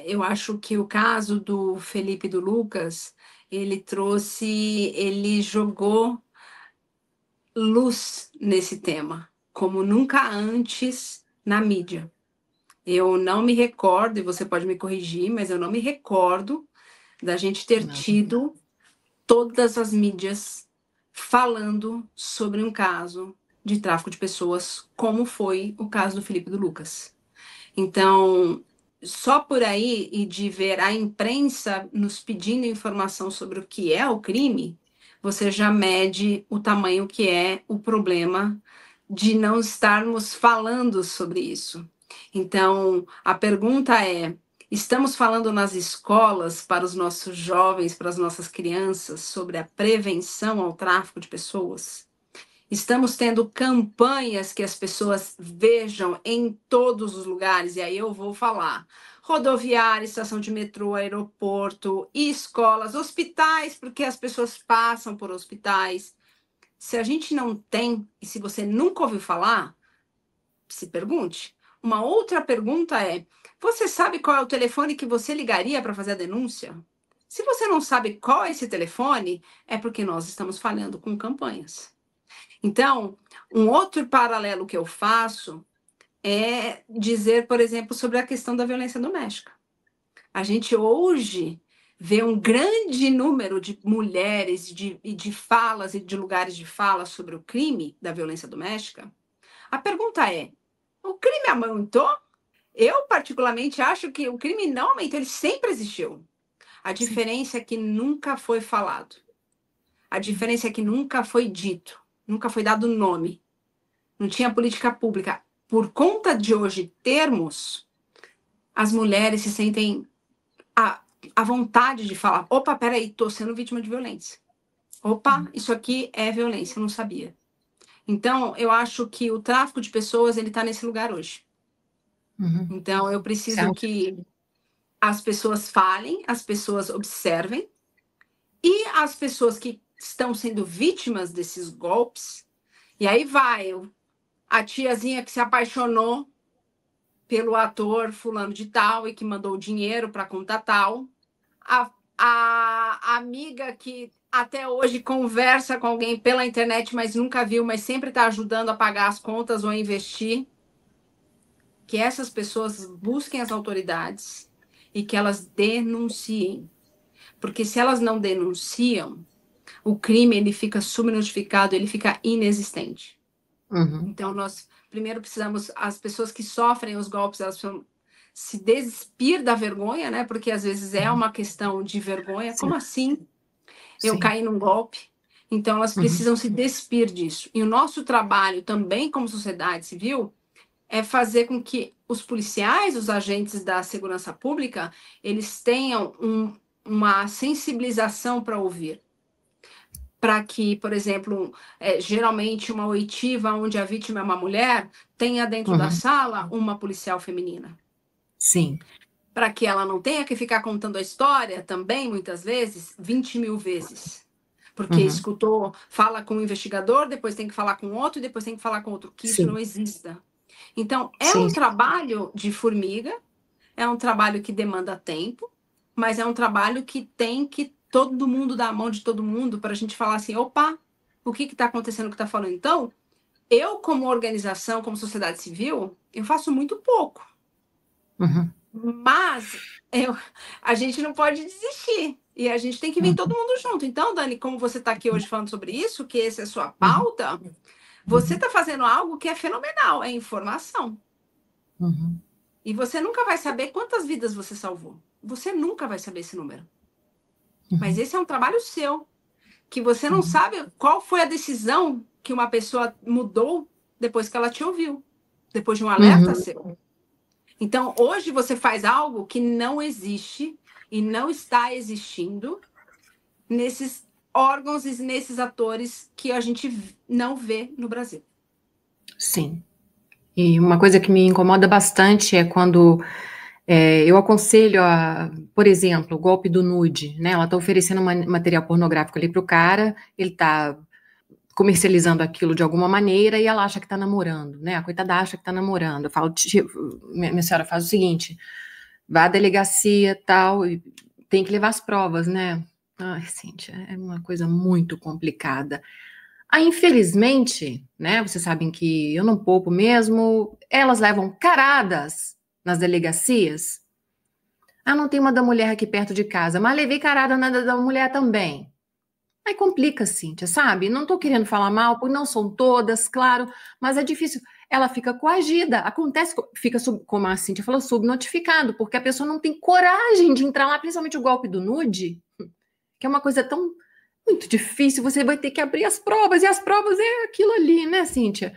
eu acho que o caso do Felipe e do Lucas, ele jogou luz nesse tema, como nunca antes na mídia. Eu não me recordo, e você pode me corrigir, mas eu não me recordo da gente ter tido todas as mídias falando sobre um caso de tráfico de pessoas, como foi o caso do Felipe e do Lucas. Então, só por aí e de ver a imprensa nos pedindo informação sobre o que é o crime, você já mede o tamanho que é o problema de não estarmos falando sobre isso. Então, a pergunta é: estamos falando nas escolas para os nossos jovens, para as nossas crianças, sobre a prevenção ao tráfico de pessoas? Estamos tendo campanhas que as pessoas vejam em todos os lugares, e aí eu vou falar: rodoviária, estação de metrô, aeroporto, escolas, hospitais, porque as pessoas passam por hospitais. Se a gente não tem, e se você nunca ouviu falar, se pergunte. Uma outra pergunta é: você sabe qual é o telefone que você ligaria para fazer a denúncia? Se você não sabe qual é esse telefone, é porque nós estamos falhando com campanhas. Então, um outro paralelo que eu faço é dizer, por exemplo, sobre a questão da violência doméstica. A gente hoje vê um grande número de mulheres e de falas e de lugares de fala sobre o crime da violência doméstica. A pergunta é: o crime aumentou? Eu, particularmente, acho que o crime não aumentou, ele sempre existiu. A diferença é que nunca foi falado. A diferença é que nunca foi dito, nunca foi dado nome. Não tinha política pública. Por conta de hoje termos, as mulheres se sentem a vontade de falar: opa, peraí, estou sendo vítima de violência. Opa, isso aqui é violência, eu não sabia. Então, eu acho que o tráfico de pessoas, ele está nesse lugar hoje. Então, eu preciso que as pessoas falem, as pessoas observem, e as pessoas que estão sendo vítimas desses golpes, e aí vai a tiazinha que se apaixonou pelo ator fulano de tal e que mandou dinheiro para conta tal, a amiga que até hoje conversa com alguém pela internet, mas nunca viu, mas sempre está ajudando a pagar as contas ou a investir, que essas pessoas busquem as autoridades e que elas denunciem. Porque se elas não denunciam, o crime ele fica subnotificado, ele fica inexistente. Então, nós primeiro precisamos, as pessoas que sofrem os golpes, elas precisam se despir da vergonha, né? Porque às vezes é uma questão de vergonha. Sim. Como assim eu caí num golpe? Então, elas precisam se despir disso. E o nosso trabalho também como sociedade civil é fazer com que os policiais, os agentes da segurança pública, eles tenham uma sensibilização para ouvir. Para que, por exemplo, geralmente uma oitiva onde a vítima é uma mulher, tenha dentro da sala uma policial feminina. Sim. Para que ela não tenha que ficar contando a história também, muitas vezes, 20 mil vezes. Porque escutou, fala com um investigador, depois tem que falar com outro, e depois tem que falar com outro, que isso não exista. Então, um trabalho de formiga, é um trabalho que demanda tempo, mas é um trabalho que tem que todo mundo dar a mão de todo mundo para a gente falar assim: opa, o que está acontecendo, o que está falando? Então, eu como organização, como sociedade civil, eu faço muito pouco. Mas a gente não pode desistir. E a gente tem que vir todo mundo junto. Então, Dani, como você está aqui hoje falando sobre isso, que essa é a sua pauta, você está fazendo algo que é fenomenal, é informação. E você nunca vai saber quantas vidas você salvou. Você nunca vai saber esse número. Mas esse é um trabalho seu, que você não sabe qual foi a decisão que uma pessoa mudou depois que ela te ouviu, depois de um alerta seu. Então, hoje você faz algo que não existe e não está existindo nesses órgãos e nesses atores que a gente não vê no Brasil. Sim. E uma coisa que me incomoda bastante é quando eu aconselho, por exemplo, o golpe do nude, né? Ela está oferecendo material pornográfico ali para o cara, ele está comercializando aquilo de alguma maneira e ela acha que está namorando, né? A coitada acha que está namorando. Eu falo: tipo, minha senhora, faz o seguinte, vá à delegacia tal, e tem que levar as provas, né? Ai, Cíntia, é uma coisa muito complicada. Infelizmente, né, vocês sabem que eu não poupo mesmo, elas levam caradas nas delegacias. Não tem uma da mulher aqui perto de casa, mas levei carada na da mulher também. Aí complica, Cíntia, sabe? Não tô querendo falar mal, porque não são todas, claro, mas é difícil. Ela fica coagida, acontece, fica, como a Cíntia falou, subnotificado, porque a pessoa não tem coragem de entrar lá, principalmente o golpe do nude, que é uma coisa tão muito difícil, você vai ter que abrir as provas, e as provas é aquilo ali, né, Cíntia?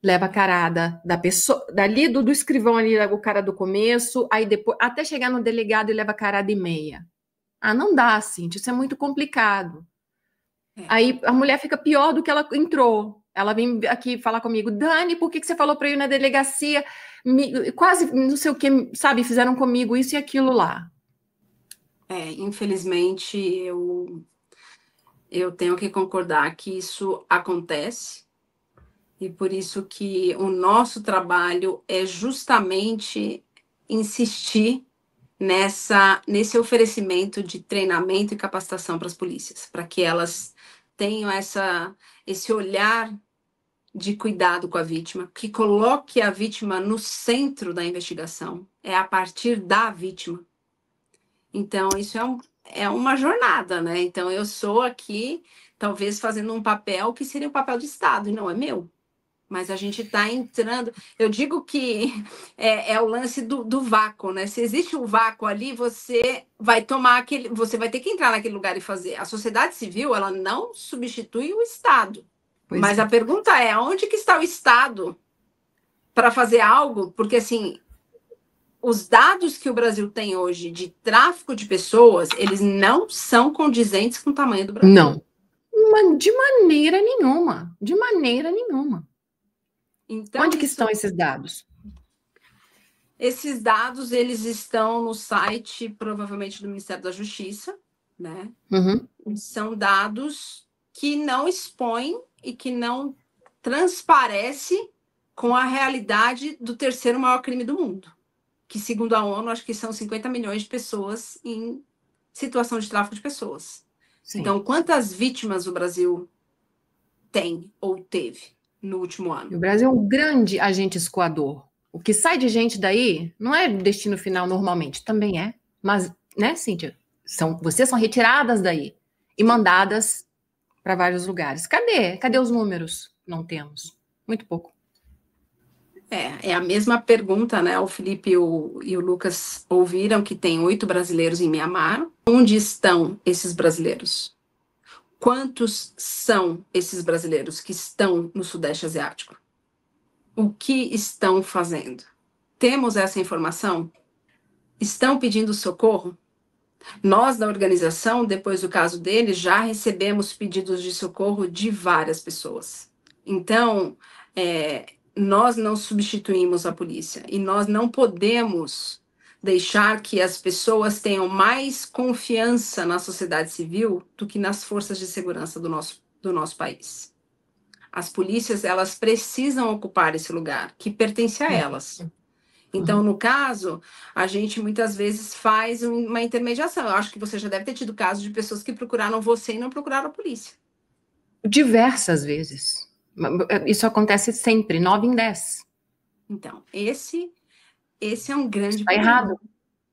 Leva a carada da pessoa, dali do escrivão ali, o cara do começo, aí depois, até chegar no delegado e leva a carada e meia. Não dá, Cíntia, isso é muito complicado. Aí a mulher fica pior do que ela entrou. Ela vem aqui falar comigo: Dani, por que você falou para eu ir na delegacia? Quase não sei o que, sabe, fizeram comigo isso e aquilo lá. Infelizmente, eu tenho que concordar que isso acontece, e por isso que o nosso trabalho é justamente insistir nesse oferecimento de treinamento e capacitação para as polícias, para que elas tenham esse olhar de cuidado com a vítima, que coloque a vítima no centro da investigação, é a partir da vítima. Então, isso é uma jornada, né? Então, eu sou aqui, talvez, fazendo um papel que seria um papel de Estado, e não é meu. Mas a gente está entrando. Eu digo que é o lance do vácuo, né? Se existe um vácuo ali, você vai tomar aquele. Você vai ter que entrar naquele lugar e fazer. A sociedade civil, ela não substitui o Estado. Mas a pergunta é: onde que está o Estado para fazer algo? Porque, assim, os dados que o Brasil tem hoje de tráfico de pessoas, eles não são condizentes com o tamanho do Brasil. Não. De maneira nenhuma. De maneira nenhuma. Então, onde que estão esses dados? Esses dados, eles estão no site, provavelmente, do Ministério da Justiça, né? São dados que não expõem e que não transparece com a realidade do terceiro maior crime do mundo, que, segundo a ONU, acho que são 50 milhões de pessoas em situação de tráfico de pessoas. Sim. Então, quantas vítimas o Brasil tem ou teve no último ano? O Brasil é um grande agente escoador. O que sai de gente daí não é destino final normalmente, também é. Mas, né, Cíntia? Vocês são retiradas daí e mandadas para vários lugares. Cadê os números? Não temos. Muito pouco. É a mesma pergunta, né? O Felipe e o Lucas ouviram que tem 8 brasileiros em Mianmar. Onde estão esses brasileiros? Quantos são esses brasileiros que estão no Sudeste Asiático? O que estão fazendo? Temos essa informação? Estão pedindo socorro? Nós, da organização, depois do caso deles, já recebemos pedidos de socorro de várias pessoas. Então, nós não substituímos a polícia e nós não podemos deixar que as pessoas tenham mais confiança na sociedade civil do que nas forças de segurança do nosso país. As polícias, elas precisam ocupar esse lugar que pertence a elas. Então, no caso, a gente muitas vezes faz uma intermediação. Eu acho que você já deve ter tido casos de pessoas que procuraram você e não procuraram a polícia. Diversas vezes. Isso acontece sempre, 9 em 10. Então, esse é um grande problema. Errado.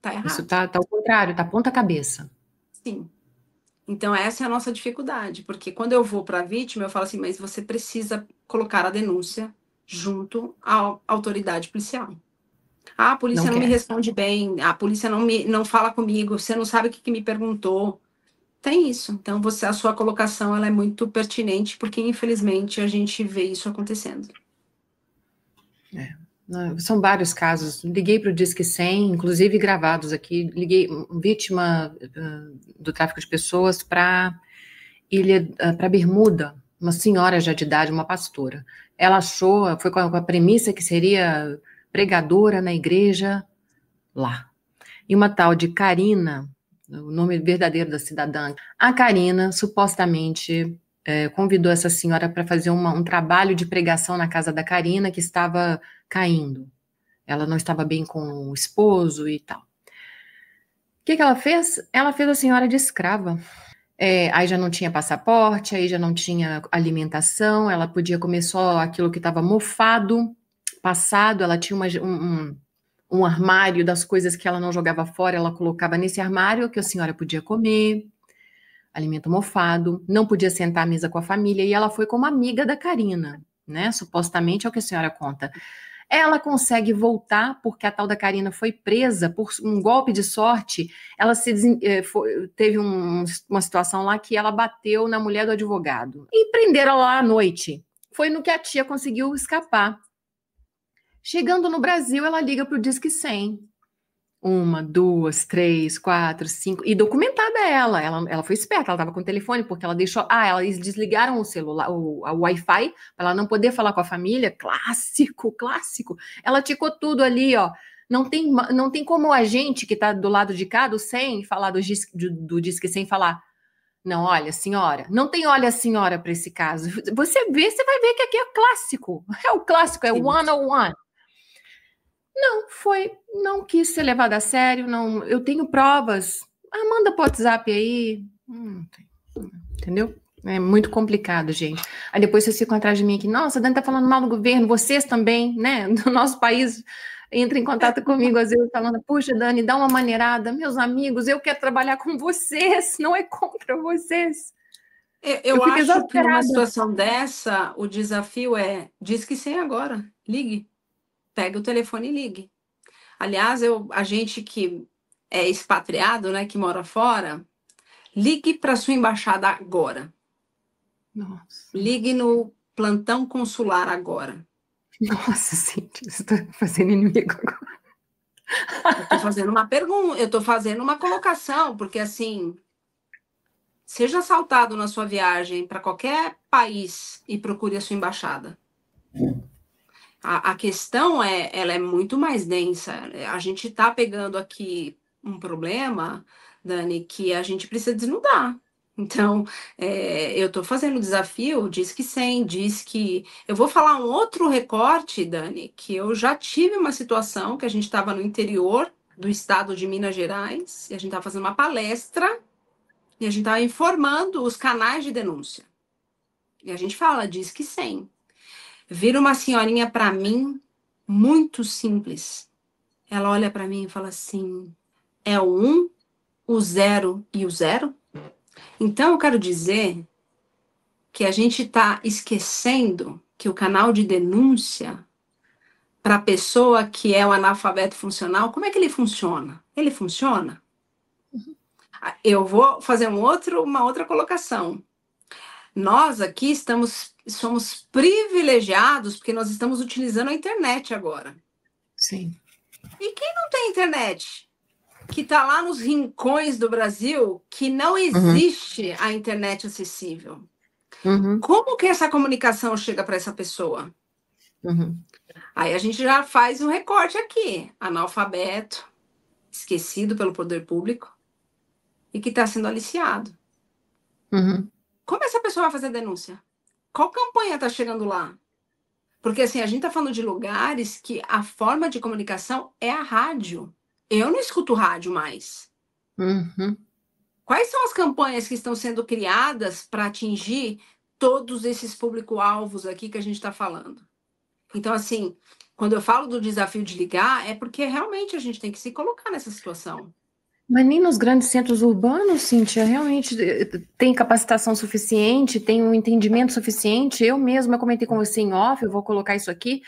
Tá errado. Isso tá ao contrário, tá ponta cabeça. Sim. Então, essa é a nossa dificuldade, porque quando eu vou para a vítima, eu falo assim, mas você precisa colocar a denúncia junto à autoridade policial. A polícia não me responde bem, a polícia não fala comigo, você não sabe o que me perguntou. Tem isso. Então, a sua colocação ela é muito pertinente, porque, infelizmente, a gente vê isso acontecendo. São vários casos. Liguei para o Disque 100, inclusive gravados aqui. Liguei, vítima do tráfico de pessoas para Bermuda, uma senhora já de idade, uma pastora. Ela achou, foi com a premissa que seria pregadora na igreja lá. E uma tal de Karina, o nome verdadeiro da cidadã, a Karina supostamente convidou essa senhora para fazer um trabalho de pregação na casa da Karina, que estava caindo. Ela não estava bem com o esposo e tal. O que ela fez? Ela fez a senhora de escrava. Aí já não tinha passaporte, aí já não tinha alimentação, ela podia comer só aquilo que estava mofado, passado, ela tinha um armário das coisas que ela não jogava fora, ela colocava nesse armário que a senhora podia comer, alimento mofado, não podia sentar à mesa com a família, e ela foi como amiga da Karina, né? Supostamente é o que a senhora conta. Ela consegue voltar porque a tal da Karina foi presa por um golpe de sorte. Ela teve uma situação lá que ela bateu na mulher do advogado e prenderam lá à noite. Foi no que a tia conseguiu escapar. Chegando no Brasil, ela liga para o Disque 100. 1, 2, 3, 4, 5. E documentada ela foi esperta, ela estava com o telefone, porque ela deixou. Eles desligaram o celular, o Wi-Fi, para ela não poder falar com a família. Clássico. Ela ticou tudo ali, ó. Não tem como a gente que está do lado de cá, do 100, falar do Disque 100, falar. Não, olha, senhora. Não tem olha, senhora, para esse caso. Você vai ver que aqui é clássico. É o clássico, é o 101. Não quis ser levada a sério, eu tenho provas. Manda pro WhatsApp aí. Entendeu? É muito complicado, gente. Aí depois vocês ficam atrás de mim aqui, nossa, a Dani tá falando mal do governo, vocês também, né, do nosso país, entram em contato comigo, às vezes falando, puxa, Dani, dá uma maneirada, meus amigos, eu quero trabalhar com vocês, não é contra vocês. Eu Eu fico acho que numa exasperada. situação dessa, o desafio é, diz que sim agora, ligue, pega o telefone e ligue. Aliás, a gente que é expatriado, né, que mora fora, ligue para sua embaixada agora. Nossa. Ligue no plantão consular agora. Nossa, gente, estou fazendo inimigo agora. Eu estou fazendo uma pergunta, eu estou fazendo uma colocação, porque assim, seja assaltado na sua viagem para qualquer país e procure a sua embaixada. A questão ela é muito mais densa. A gente está pegando aqui um problema, Dani, que a gente precisa desnudar. Então, eu estou fazendo o desafio, diz que sim, diz que... Eu vou falar um outro recorte, Dani, que eu já tive uma situação que a gente estava no interior do estado de Minas Gerais, e a gente estava fazendo uma palestra, e a gente estava informando os canais de denúncia. E a gente fala, diz que sim. Vira uma senhorinha para mim, muito simples. Ela olha para mim e fala assim, é o 1, o 0 e o 0? Então, eu quero dizer que a gente está esquecendo que o canal de denúncia para a pessoa que é o analfabeto funcional, como é que ele funciona? Ele funciona? Eu vou fazer uma outra colocação. Nós aqui somos privilegiados porque nós estamos utilizando a internet agora. Sim. E quem não tem internet? Que está lá nos rincões do Brasil, que não existe a internet acessível. Como que essa comunicação chega para essa pessoa? Aí a gente já faz um recorte aqui. Analfabeto, esquecido pelo poder público e que está sendo aliciado. Como essa pessoa vai fazer a denúncia? Qual campanha está chegando lá? Porque assim, a gente está falando de lugares que a forma de comunicação é a rádio. Eu não escuto rádio mais. Quais são as campanhas que estão sendo criadas para atingir todos esses público-alvos aqui que a gente está falando? Então, assim, quando eu falo do desafio de ligar, é porque realmente a gente tem que se colocar nessa situação. Mas nem nos grandes centros urbanos, Cíntia, realmente tem capacitação suficiente, tem um entendimento suficiente. Eu mesma comentei com você em off, eu vou colocar isso aqui.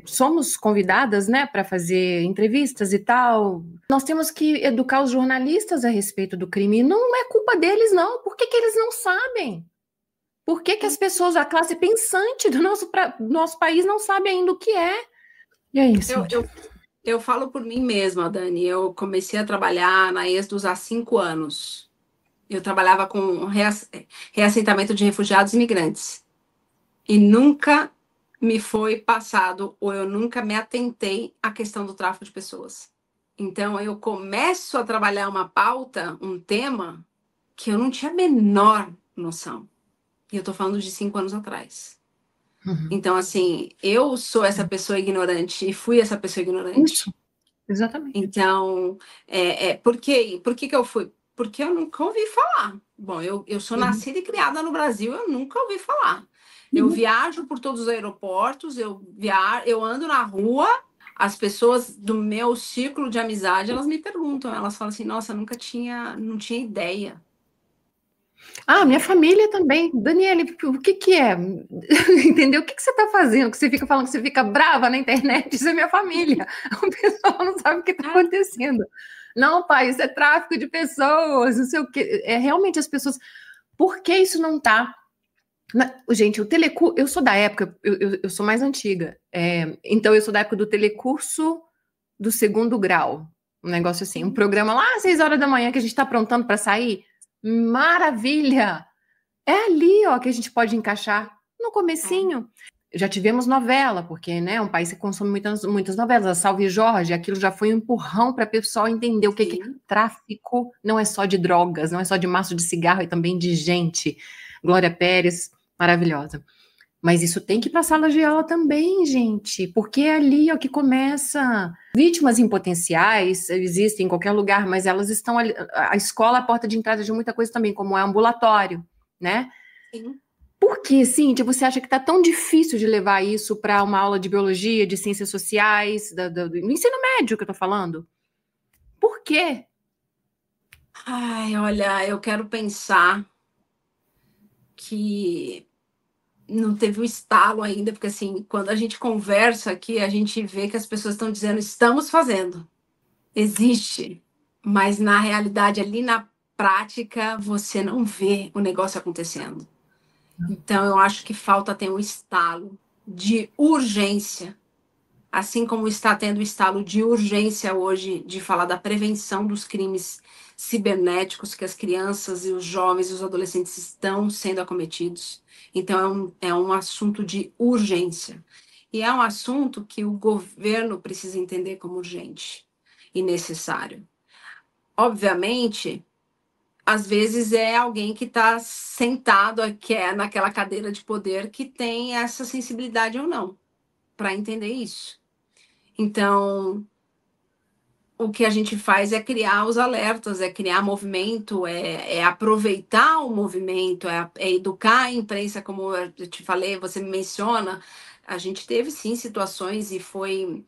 Somos convidadas, né, para fazer entrevistas e tal. Nós temos que educar os jornalistas a respeito do crime. Não é culpa deles, não. Por que eles não sabem? Por que as pessoas, a classe pensante do nosso país não sabe ainda o que é? E é isso. Eu falo por mim mesma, Dani. Eu comecei a trabalhar na Êxodos há 5 anos. Eu trabalhava com reassentamento de refugiados e imigrantes. E nunca me foi passado, ou eu nunca me atentei à questão do tráfico de pessoas. Então, eu começo a trabalhar uma pauta, um tema, que eu não tinha a menor noção. E eu tô falando de 5 anos atrás. Então, assim, eu sou essa pessoa ignorante e fui essa pessoa ignorante. Isso, exatamente. Então, por que eu fui? Porque eu nunca ouvi falar. Bom, eu sou nascida e criada no Brasil, eu nunca ouvi falar. Eu viajo por todos os aeroportos, eu ando na rua, as pessoas do meu círculo de amizade, elas me perguntam, elas falam assim, nossa, não tinha ideia. Minha família também. Daniele, o que é? Entendeu? O que você está fazendo? Que você fica falando que você fica brava na internet? Isso é minha família. O pessoal não sabe o que está acontecendo. Não, pai, isso é tráfico de pessoas, não sei o quê. Realmente as pessoas... Por que isso não está? Gente, o telecurso... Eu sou da época, eu sou mais antiga. Então, eu sou da época do telecurso do 2º grau. Um negócio assim. Um programa lá às 6 horas da manhã que a gente está aprontando para sair. Maravilha! É ali, ó, que a gente pode encaixar no comecinho. Já tivemos novela, porque, né, um país que consome muitas novelas. A Salve Jorge, aquilo já foi um empurrão para o pessoal entender o que é tráfico. Não é só de drogas, não é só de maço de cigarro, é também de gente. Glória Pérez, maravilhosa. Mas isso tem que ir para a sala de aula também, gente, porque é ali, ó, que começa. Vítimas em potenciais existem em qualquer lugar, mas elas estão ali. A escola é a porta de entrada de muita coisa também, como é ambulatório, né? Sim. Por que, Cíntia, você acha que está tão difícil de levar isso para uma aula de biologia, de ciências sociais, do ensino médio que eu estou falando? Por quê? Ai, olha, eu quero pensar que não teve o estalo ainda, porque assim, quando a gente conversa aqui, a gente vê que as pessoas estão dizendo estamos fazendo. Existe, mas na realidade, ali na prática, você não vê o negócio acontecendo. Então, eu acho que falta ter um estalo de urgência, assim como está tendo o estalo de urgência hoje de falar da prevenção dos crimes cibernéticos que as crianças e os jovens e os adolescentes estão sendo acometidos. Então, é um assunto de urgência. E é um assunto que o governo precisa entender como urgente e necessário. Obviamente, às vezes é alguém que está sentado aqui, naquela cadeira de poder que tem essa sensibilidade ou não para entender isso. Então, o que a gente faz é criar os alertas, é criar movimento, é aproveitar o movimento, é educar a imprensa, como eu te falei, você me menciona. A gente teve sim situações e foi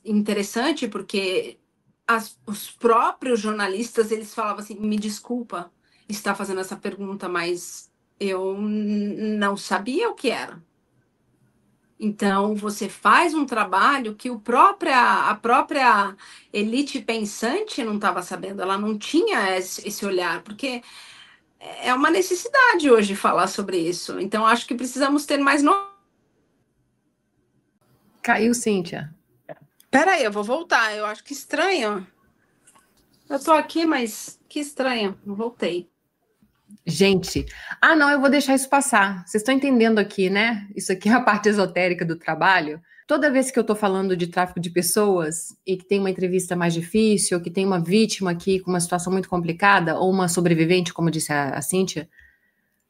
interessante porque os próprios jornalistas eles falavam assim: me desculpa estar fazendo essa pergunta, mas eu não sabia o que era. Então, você faz um trabalho que a própria elite pensante não estava sabendo, ela não tinha esse olhar, porque é uma necessidade hoje falar sobre isso. Então, acho que precisamos ter mais. Caiu, Cíntia. Peraí, eu vou voltar. Eu acho que estranho. Eu tô aqui, mas que estranho. Voltei. Gente, não, eu vou deixar isso passar. Vocês estão entendendo aqui, né? Isso aqui é a parte esotérica do trabalho. Toda vez que eu estou falando de tráfico de pessoas e que tem uma entrevista mais difícil, ou que tem uma vítima aqui com uma situação muito complicada, ou uma sobrevivente, como disse a Cíntia,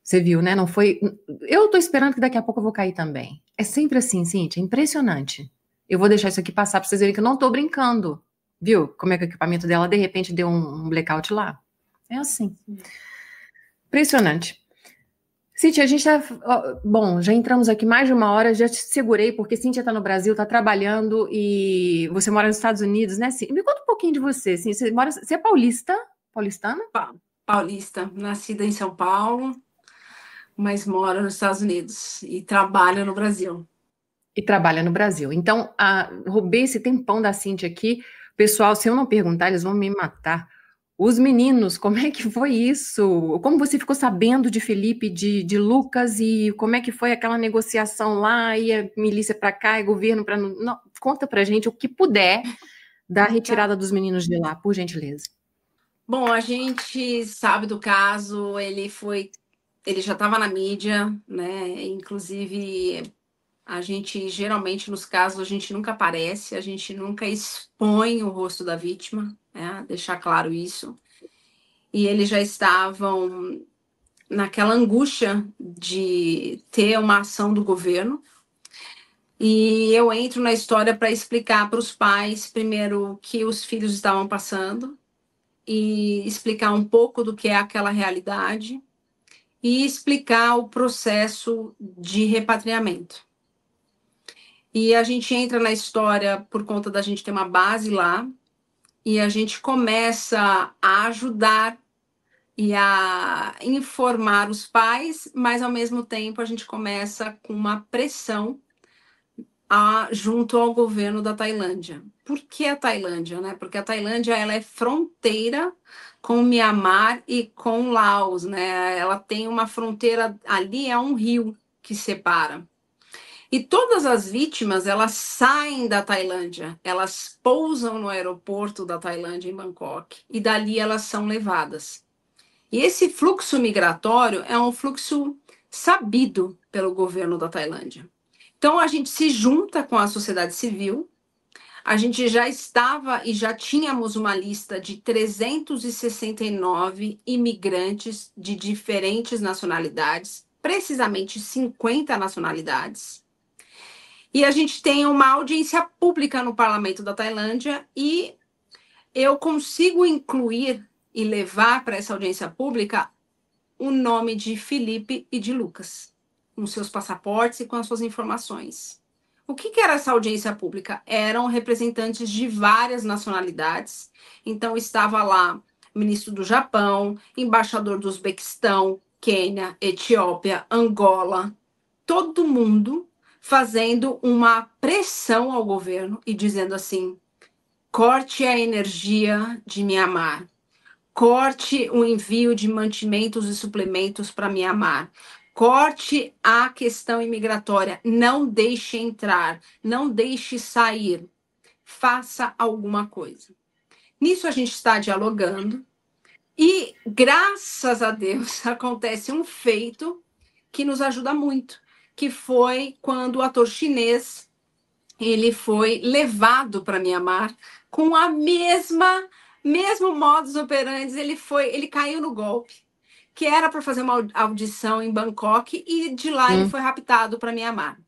você viu, né? Não foi. Eu estou esperando que daqui a pouco eu vou cair também. É sempre assim, Cíntia, é impressionante. Eu vou deixar isso aqui passar para vocês verem que eu não estou brincando. Viu? Como é que o equipamento dela de repente deu um blackout lá? É assim. Impressionante. Cíntia, a gente tá. Bom, já entramos aqui mais de uma hora, já te segurei, porque Cíntia está no Brasil, está trabalhando e você mora nos Estados Unidos, né, Cíntia? Me conta um pouquinho de você, Cíntia. Você é paulista? Paulistana? Paulista, nascida em São Paulo, mas mora nos Estados Unidos e trabalha no Brasil. E trabalha no Brasil. Então, roubei esse tempão da Cíntia aqui. Pessoal, se eu não perguntar, eles vão me matar. Os meninos, como é que foi isso? Como você ficou sabendo de Felipe, de Lucas, e como é que foi aquela negociação lá, e a milícia para cá, e governo para... Não, conta pra gente o que puder da retirada dos meninos de lá, por gentileza. Bom, a gente sabe do caso, ele já estava na mídia, né? Inclusive, a gente geralmente nos casos a gente nunca aparece, a gente nunca expõe o rosto da vítima, né? Deixar claro isso. E eles já estavam naquela angústia de ter uma ação do governo. E eu entro na história para explicar para os pais, primeiro, o que os filhos estavam passando, e explicar um pouco do que é aquela realidade, e explicar o processo de repatriamento. E a gente entra na história por conta da gente ter uma base lá, e a gente começa a ajudar e a informar os pais, mas ao mesmo tempo a gente começa com uma pressão junto ao governo da Tailândia. Por que a Tailândia, né? Porque a Tailândia ela é fronteira com Mianmar e com Laos, né? Ela tem uma fronteira ali, é um rio que separa. E todas as vítimas, elas saem da Tailândia, elas pousam no aeroporto da Tailândia em Bangkok e dali elas são levadas. E esse fluxo migratório é um fluxo sabido pelo governo da Tailândia. Então, a gente se junta com a sociedade civil, a gente já estava e já tínhamos uma lista de 369 imigrantes de diferentes nacionalidades, precisamente 50 nacionalidades. E a gente tem uma audiência pública no parlamento da Tailândia e eu consigo incluir e levar para essa audiência pública o nome de Felipe e de Lucas, com seus passaportes e com as suas informações. O que era essa audiência pública? Eram representantes de várias nacionalidades. Então, estava lá o ministro do Japão, embaixador do Uzbequistão, Quênia, Etiópia, Angola, todo mundo fazendo uma pressão ao governo e dizendo assim: corte a energia de Mianmar, corte o envio de mantimentos e suplementos para Mianmar, corte a questão imigratória, não deixe entrar, não deixe sair, faça alguma coisa. Nisso a gente está dialogando e, graças a Deus, acontece um feito que nos ajuda muito, que foi quando o ator chinês ele foi levado para Mianmar com a mesmo modus operandi, ele caiu no golpe, que era para fazer uma audição em Bangkok e de lá ele foi raptado para Mianmar.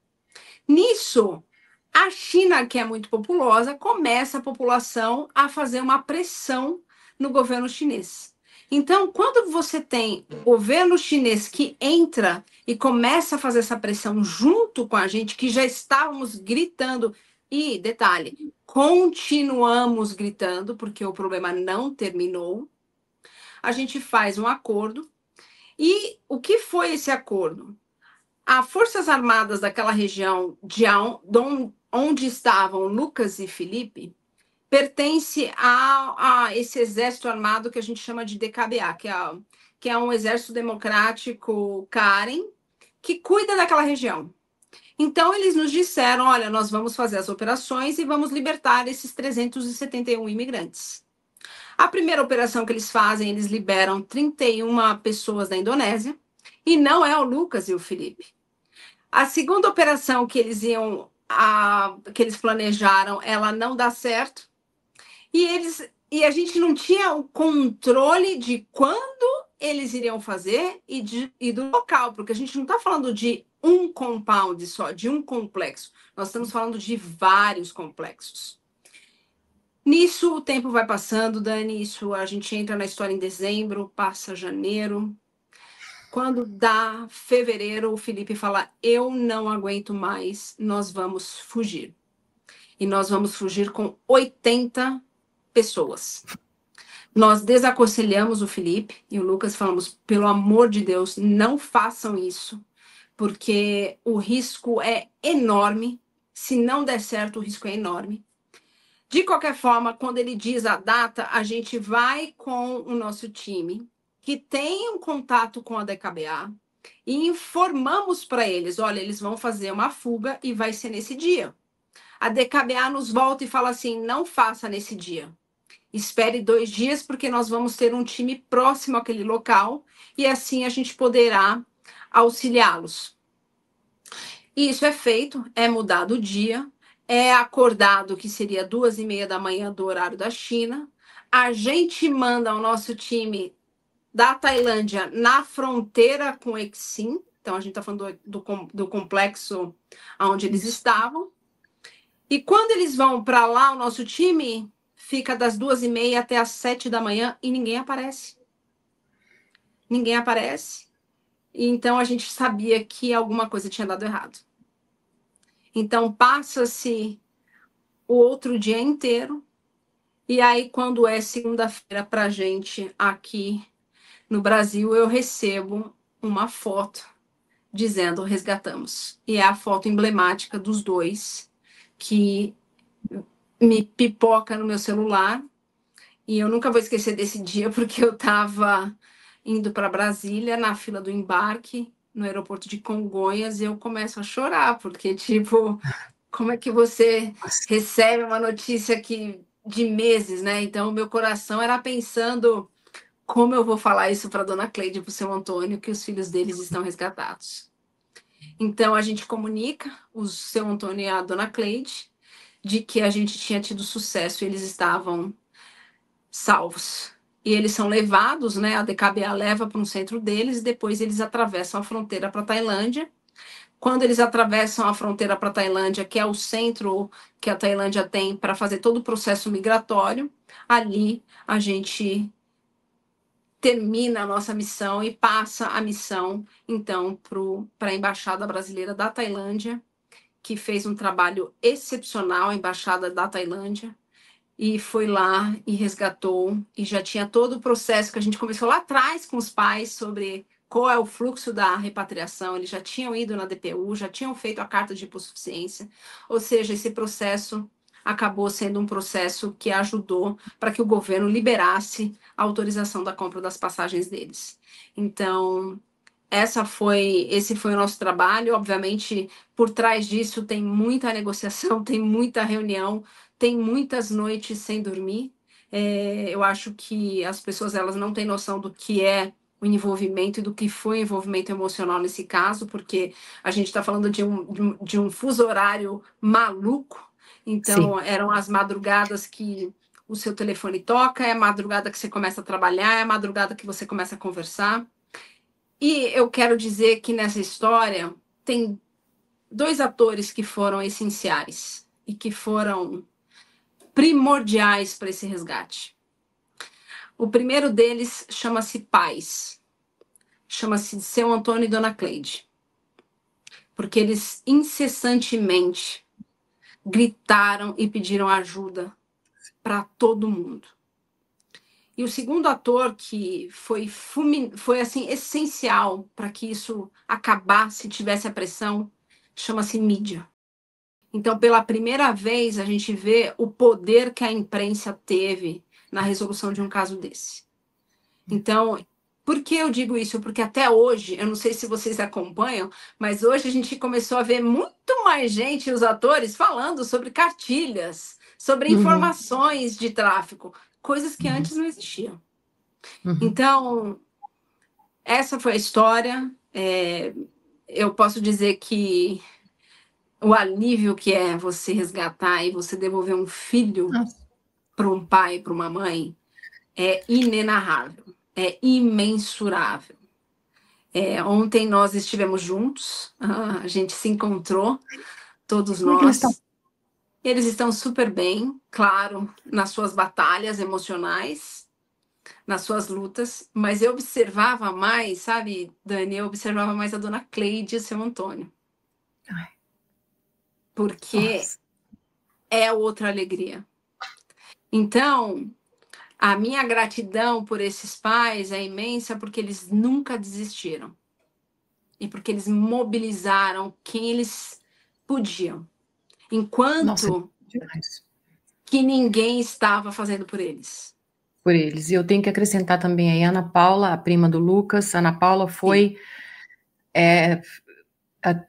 Nisso, a China, que é muito populosa, começa a população a fazer uma pressão no governo chinês. Então, quando você tem o governo chinês que entra e começa a fazer essa pressão junto com a gente, que já estávamos gritando, e detalhe, continuamos gritando, porque o problema não terminou, a gente faz um acordo. E o que foi esse acordo? As Forças Armadas daquela região onde estavam Lucas e Felipe pertence a esse exército armado que a gente chama de DKBA, que é um exército democrático Karen, que cuida daquela região. Então, eles nos disseram, olha, nós vamos fazer as operações e vamos libertar esses 371 imigrantes. A primeira operação que eles fazem, eles liberam 31 pessoas da Indonésia, e não é o Lucas e o Felipe. A segunda operação que eles planejaram, ela não dá certo, e a gente não tinha o controle de quando eles iriam fazer e do local, porque a gente não está falando de um compound só, de um complexo. Nós estamos falando de vários complexos. Nisso, o tempo vai passando, Dani, a gente entra na história em dezembro, passa janeiro. Quando dá fevereiro, o Felipe fala, eu não aguento mais, nós vamos fugir. E nós vamos fugir com 80 pessoas. Nós desaconselhamos o Felipe e o Lucas, falamos, pelo amor de Deus, não façam isso, porque o risco é enorme. Se não der certo, o risco é enorme. De qualquer forma, quando ele diz a data, a gente vai com o nosso time, que tem um contato com a DKBA, e informamos para eles, olha, eles vão fazer uma fuga e vai ser nesse dia. A DKBA nos volta e fala assim, não faça nesse dia. Espere 2 dias, porque nós vamos ter um time próximo àquele local, e assim a gente poderá auxiliá-los. Isso é feito, é mudado o dia, é acordado que seria 2h30 da manhã do horário da China. A gente manda o nosso time da Tailândia na fronteira com o Exim. Então, a gente está falando do complexo onde eles estavam. E quando eles vão para lá, o nosso time fica das 2h30 até as 7 da manhã e ninguém aparece. Ninguém aparece. Então, a gente sabia que alguma coisa tinha dado errado. Então, passa-se o outro dia inteiro. E aí, quando é segunda-feira para a gente aqui no Brasil, eu recebo uma foto dizendo resgatamos. E é a foto emblemática dos dois que me pipoca no meu celular. E eu nunca vou esquecer desse dia, porque eu estava indo para Brasília na fila do embarque no aeroporto de Congonhas e eu começo a chorar, porque, tipo, como é que você recebe uma notícia de meses, né? Então, o meu coração era pensando como eu vou falar isso para a dona Cleide e para o seu Antônio, que os filhos deles estão resgatados. Então, a gente comunica, o seu Antônio e a dona Cleide, de que a gente tinha tido sucesso e eles estavam salvos. E eles são levados, né? A DKBA leva para um centro deles e depois eles atravessam a fronteira para a Tailândia. Quando eles atravessam a fronteira para a Tailândia, que é o centro que a Tailândia tem para fazer todo o processo migratório, ali a gente termina a nossa missão e passa a missão, então, para a Embaixada Brasileira da Tailândia, que fez um trabalho excepcional, a Embaixada da Tailândia, e foi lá e resgatou, e já tinha todo o processo que a gente começou lá atrás com os pais sobre qual é o fluxo da repatriação. Eles já tinham ido na DPU, já tinham feito a carta de hipossuficiência, ou seja, esse processo acabou sendo um processo que ajudou para que o governo liberasse a autorização da compra das passagens deles. Então, esse foi o nosso trabalho. Obviamente, por trás disso tem muita negociação, tem muita reunião, tem muitas noites sem dormir. Eu acho que as pessoas elas não têm noção do que é o envolvimento e do que foi o envolvimento emocional nesse caso, porque a gente está falando de um fuso horário maluco. Então, Sim. eram as madrugadas que o seu telefone toca, é a madrugada que você começa a trabalhar, é a madrugada que você começa a conversar. E eu quero dizer que nessa história tem 2 atores que foram essenciais e que foram primordiais para esse resgate. O primeiro deles chama-se Paz, chama-se Seu Antônio e Dona Cleide, porque eles incessantemente gritaram e pediram ajuda para todo mundo. E o segundo ator que foi assim essencial para que isso acabasse, tivesse a pressão, chama-se mídia. Então, pela primeira vez, a gente vê o poder que a imprensa teve na resolução de um caso desse. Então, por que eu digo isso? Porque até hoje, eu não sei se vocês acompanham, mas hoje a gente começou a ver muito mais gente, os atores, falando sobre cartilhas, sobre informações de tráfico, coisas que antes não existiam. Então, essa foi a história. Eu posso dizer que o alívio que é você resgatar e você devolver um filho para um pai, para uma mãe, é inenarrável, é imensurável. Ontem nós estivemos juntos, a gente se encontrou, todos Como é que eles estão? nós. Eles estão super bem, claro, nas suas batalhas emocionais, nas suas lutas, mas eu observava mais, sabe, Dani, eu observava mais a dona Cleide e o seu Antônio. Ai. Porque Nossa. é outra alegria. Então, a minha gratidão por esses pais é imensa porque eles nunca desistiram. E porque eles mobilizaram quem eles podiam. Nossa, Enquanto demais. que ninguém estava fazendo por eles. Por eles. E eu tenho que acrescentar também aí a Ana Paula, a prima do Lucas. A Ana Paula foi...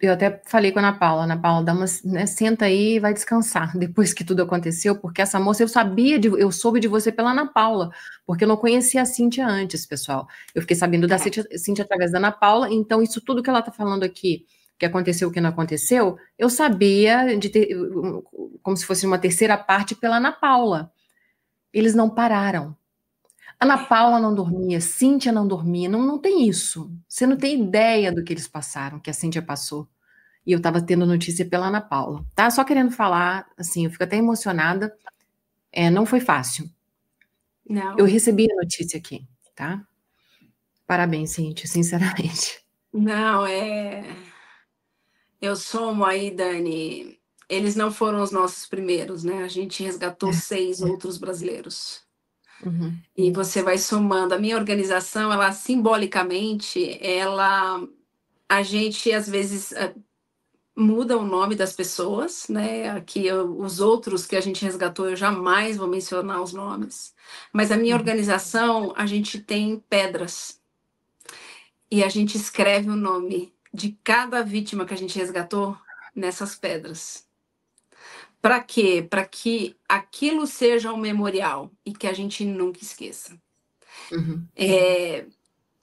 eu até falei com a Ana Paula, dá uma, né, senta aí e vai descansar depois que tudo aconteceu, porque essa moça, eu soube de você pela Ana Paula, porque eu não conhecia a Cíntia antes, pessoal. Eu fiquei sabendo da Cíntia através da Ana Paula, então isso tudo que ela tá falando aqui, que aconteceu, que não aconteceu, eu sabia de ter, como se fosse uma terceira parte pela Ana Paula. Eles não pararam. Ana Paula não dormia, Cíntia não dormia, não tem isso. Você não tem ideia do que eles passaram, que a Cíntia passou. E eu tava tendo notícia pela Ana Paula, tá? Só querendo falar, assim, eu fico até emocionada. Não foi fácil. Não. Eu recebi a notícia aqui, tá? Parabéns, Cíntia, sinceramente. Não, eu somo aí, Dani. Eles não foram os nossos primeiros, né? A gente resgatou 6 outros brasileiros. Uhum. E você vai somando. A minha organização, ela simbolicamente, a gente às vezes muda o nome das pessoas, né? Aqui os outros que a gente resgatou, eu jamais vou mencionar os nomes. Mas a minha organização, a gente tem pedras. E a gente escreve o nome de cada vítima que a gente resgatou nessas pedras. Para quê? Para que aquilo seja um memorial e que a gente nunca esqueça. Uhum.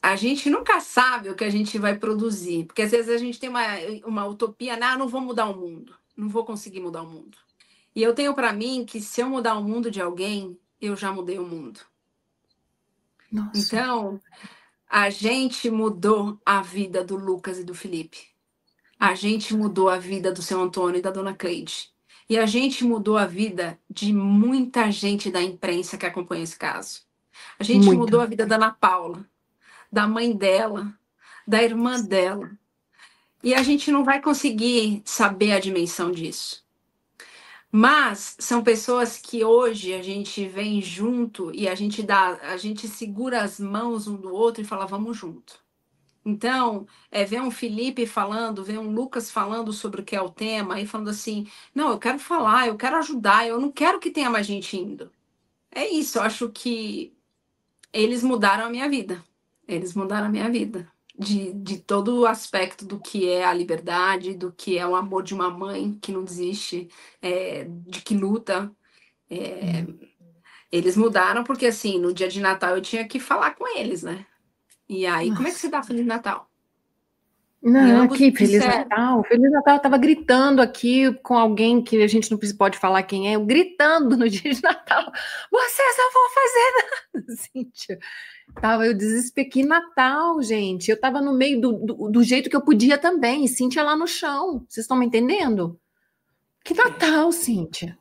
A gente nunca sabe o que a gente vai produzir, porque às vezes a gente tem uma utopia, não vou mudar o mundo, não vou conseguir mudar o mundo. E eu tenho para mim que se eu mudar o mundo de alguém, eu já mudei o mundo. Nossa. Então, a gente mudou a vida do Lucas e do Felipe. A gente mudou a vida do seu Antônio e da dona Cleide. E a gente mudou a vida de muita gente da imprensa que acompanha esse caso. A gente Muito. mudou a vida da Ana Paula, da mãe dela, da irmã dela. E a gente não vai conseguir saber a dimensão disso. Mas são pessoas que hoje a gente vem junto e a gente segura as mãos um do outro e fala, vamos junto. Então, ver um Felipe falando, ver um Lucas falando sobre o que é o tema e falando assim, não, eu quero falar, eu quero ajudar, eu não quero que tenha mais gente indo. É isso, eu acho que eles mudaram a minha vida. Eles mudaram a minha vida. De todo o aspecto do que é a liberdade, do que é o amor de uma mãe que não desiste, de que luta. Eles mudaram porque, assim, no dia de Natal eu tinha que falar com eles, né? E aí, como é que você Nossa. dá Feliz Natal? E Não, ambos aqui, me Feliz disseram. Natal. Feliz Natal, eu tava gritando aqui com alguém que a gente não pode falar quem é, eu gritando no dia de Natal. Vocês não vão fazer nada, Cíntia. Tava eu desesperei. Que Natal, gente. Eu tava no meio do jeito que eu podia também. E Cíntia lá no chão. Vocês estão me entendendo? Que Natal, Cíntia.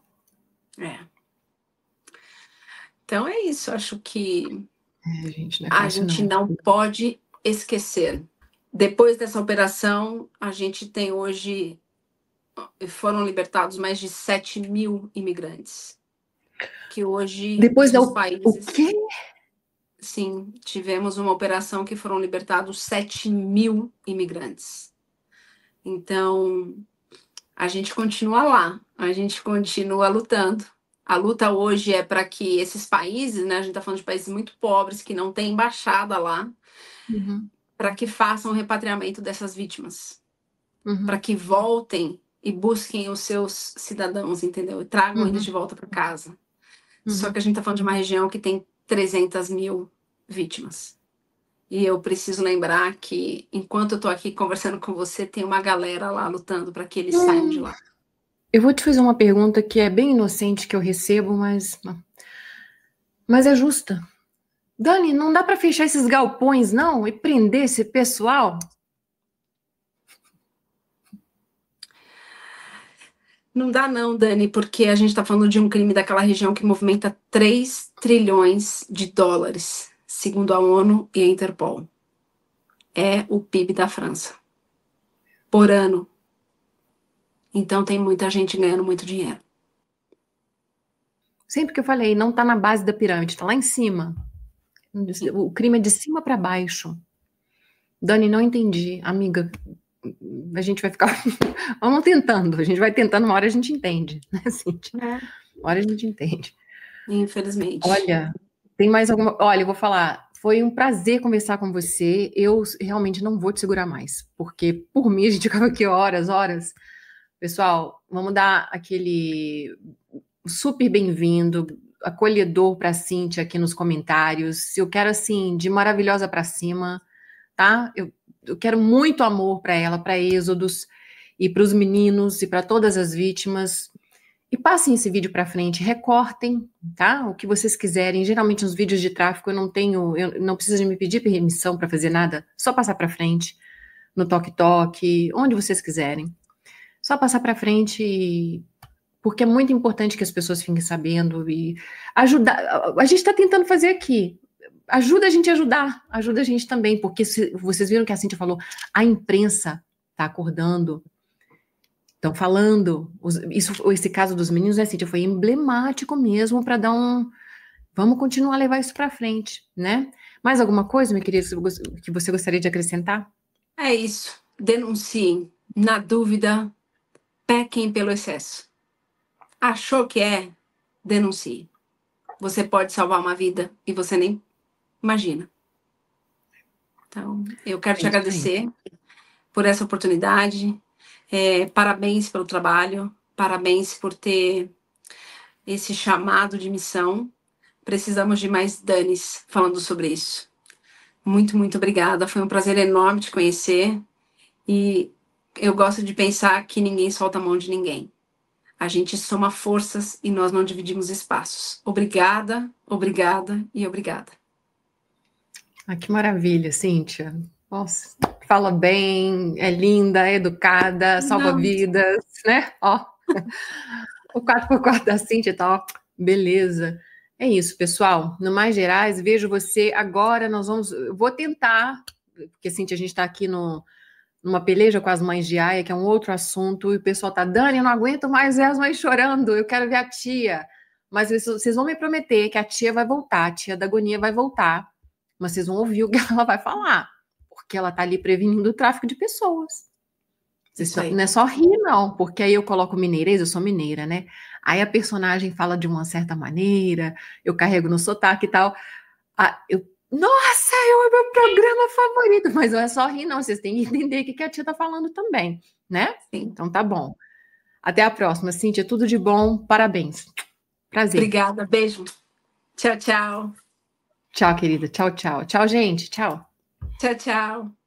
Então é isso, acho que Gente, não é a fácil, gente não. não pode esquecer. Depois dessa operação, a gente tem hoje, foram libertados mais de 7.000 imigrantes. Que hoje Depois os o países. quê? Sim, tivemos uma operação que foram libertados 7.000 imigrantes. Então, a gente continua lá, a gente continua lutando. A luta hoje é para que esses países, né, a gente está falando de países muito pobres, que não têm embaixada lá, para que façam o repatriamento dessas vítimas. Para que voltem e busquem os seus cidadãos, entendeu? E tragam eles de volta para casa. Só que a gente está falando de uma região que tem 300.000 vítimas. E eu preciso lembrar que, enquanto eu estou aqui conversando com você, tem uma galera lá lutando para que eles saiam de lá. Eu vou te fazer uma pergunta que é bem inocente que eu recebo, mas é justa. Dani, não dá para fechar esses galpões, não? E prender esse pessoal? Não dá não, Dani, porque a gente está falando de um crime daquela região que movimenta 3 trilhões de dólares, segundo a ONU e a Interpol. É o PIB da França. Por ano. Então tem muita gente ganhando muito dinheiro. Sempre que eu falei, não tá na base da pirâmide, tá lá em cima. O crime é de cima para baixo. Dani, não entendi. Amiga, a gente vai ficar... Vamos tentando. A gente vai tentando, uma hora a gente entende, né, Cíntia? Uma hora a gente entende. Infelizmente. Olha, tem mais alguma... Olha, eu vou falar. Foi um prazer conversar com você. Eu realmente não vou te segurar mais, porque por mim a gente ficava aqui horas, horas. Pessoal, vamos dar aquele super bem-vindo, acolhedor para a Cíntia aqui nos comentários. Eu quero, assim, de maravilhosa para cima, tá? Eu quero muito amor para ela, para Êxodos, e para os meninos, e para todas as vítimas. E passem esse vídeo para frente, recortem, tá? O que vocês quiserem. Geralmente nos vídeos de tráfico eu não preciso de me pedir permissão para fazer nada, só passar para frente, no toque-toque, onde vocês quiserem. Só passar para frente, porque é muito importante que as pessoas fiquem sabendo e ajudar. A gente está tentando fazer aqui. Ajuda a gente a ajudar, ajuda a gente também, porque vocês viram que a Cíntia falou, a imprensa está acordando, estão falando. Esse caso dos meninos, né, Cíntia, foi emblemático mesmo para dar um... Vamos continuar a levar isso para frente, né? Mais alguma coisa, minha querida, que você gostaria de acrescentar? É isso. Denunciem. Na dúvida, pequem pelo excesso. Achou que denuncie. Você pode salvar uma vida e você nem imagina. Então, eu quero te agradecer por essa oportunidade. Parabéns pelo trabalho. Parabéns por ter esse chamado de missão. Precisamos de mais Danis falando sobre isso. Muito, muito obrigada. Foi um prazer enorme te conhecer. E eu gosto de pensar que ninguém solta a mão de ninguém. A gente soma forças e nós não dividimos espaços. Obrigada, obrigada e obrigada. Ah, que maravilha, Cíntia. Nossa, fala bem, é linda, é educada, salva vidas, né? Ó, o 4x4 da Cíntia tá, ó, beleza. É isso, pessoal. No Mais Gerais, vejo você agora. Eu vou tentar, porque, Cíntia, a gente está aqui numa peleja com as mães de Aia, que é um outro assunto, e o pessoal tá, Dani, eu não aguento mais ver as mães chorando, eu quero ver a tia. Mas vocês vão me prometer que a tia vai voltar, a tia da agonia vai voltar, mas vocês vão ouvir o que ela vai falar, porque ela tá ali prevenindo o tráfico de pessoas. Não é só rir, não, porque aí eu coloco mineirês, eu sou mineira, né? Aí a personagem fala de uma certa maneira, eu carrego no sotaque e tal. Nossa, é o meu programa favorito, mas não é só rir, não. Vocês têm que entender o que a tia tá falando também, né? Sim. Então tá bom. Até a próxima, Cíntia. Tudo de bom. Parabéns. Prazer. Obrigada. Beijo. Tchau, tchau. Tchau, querida. Tchau, tchau. Tchau, gente. Tchau. Tchau, tchau.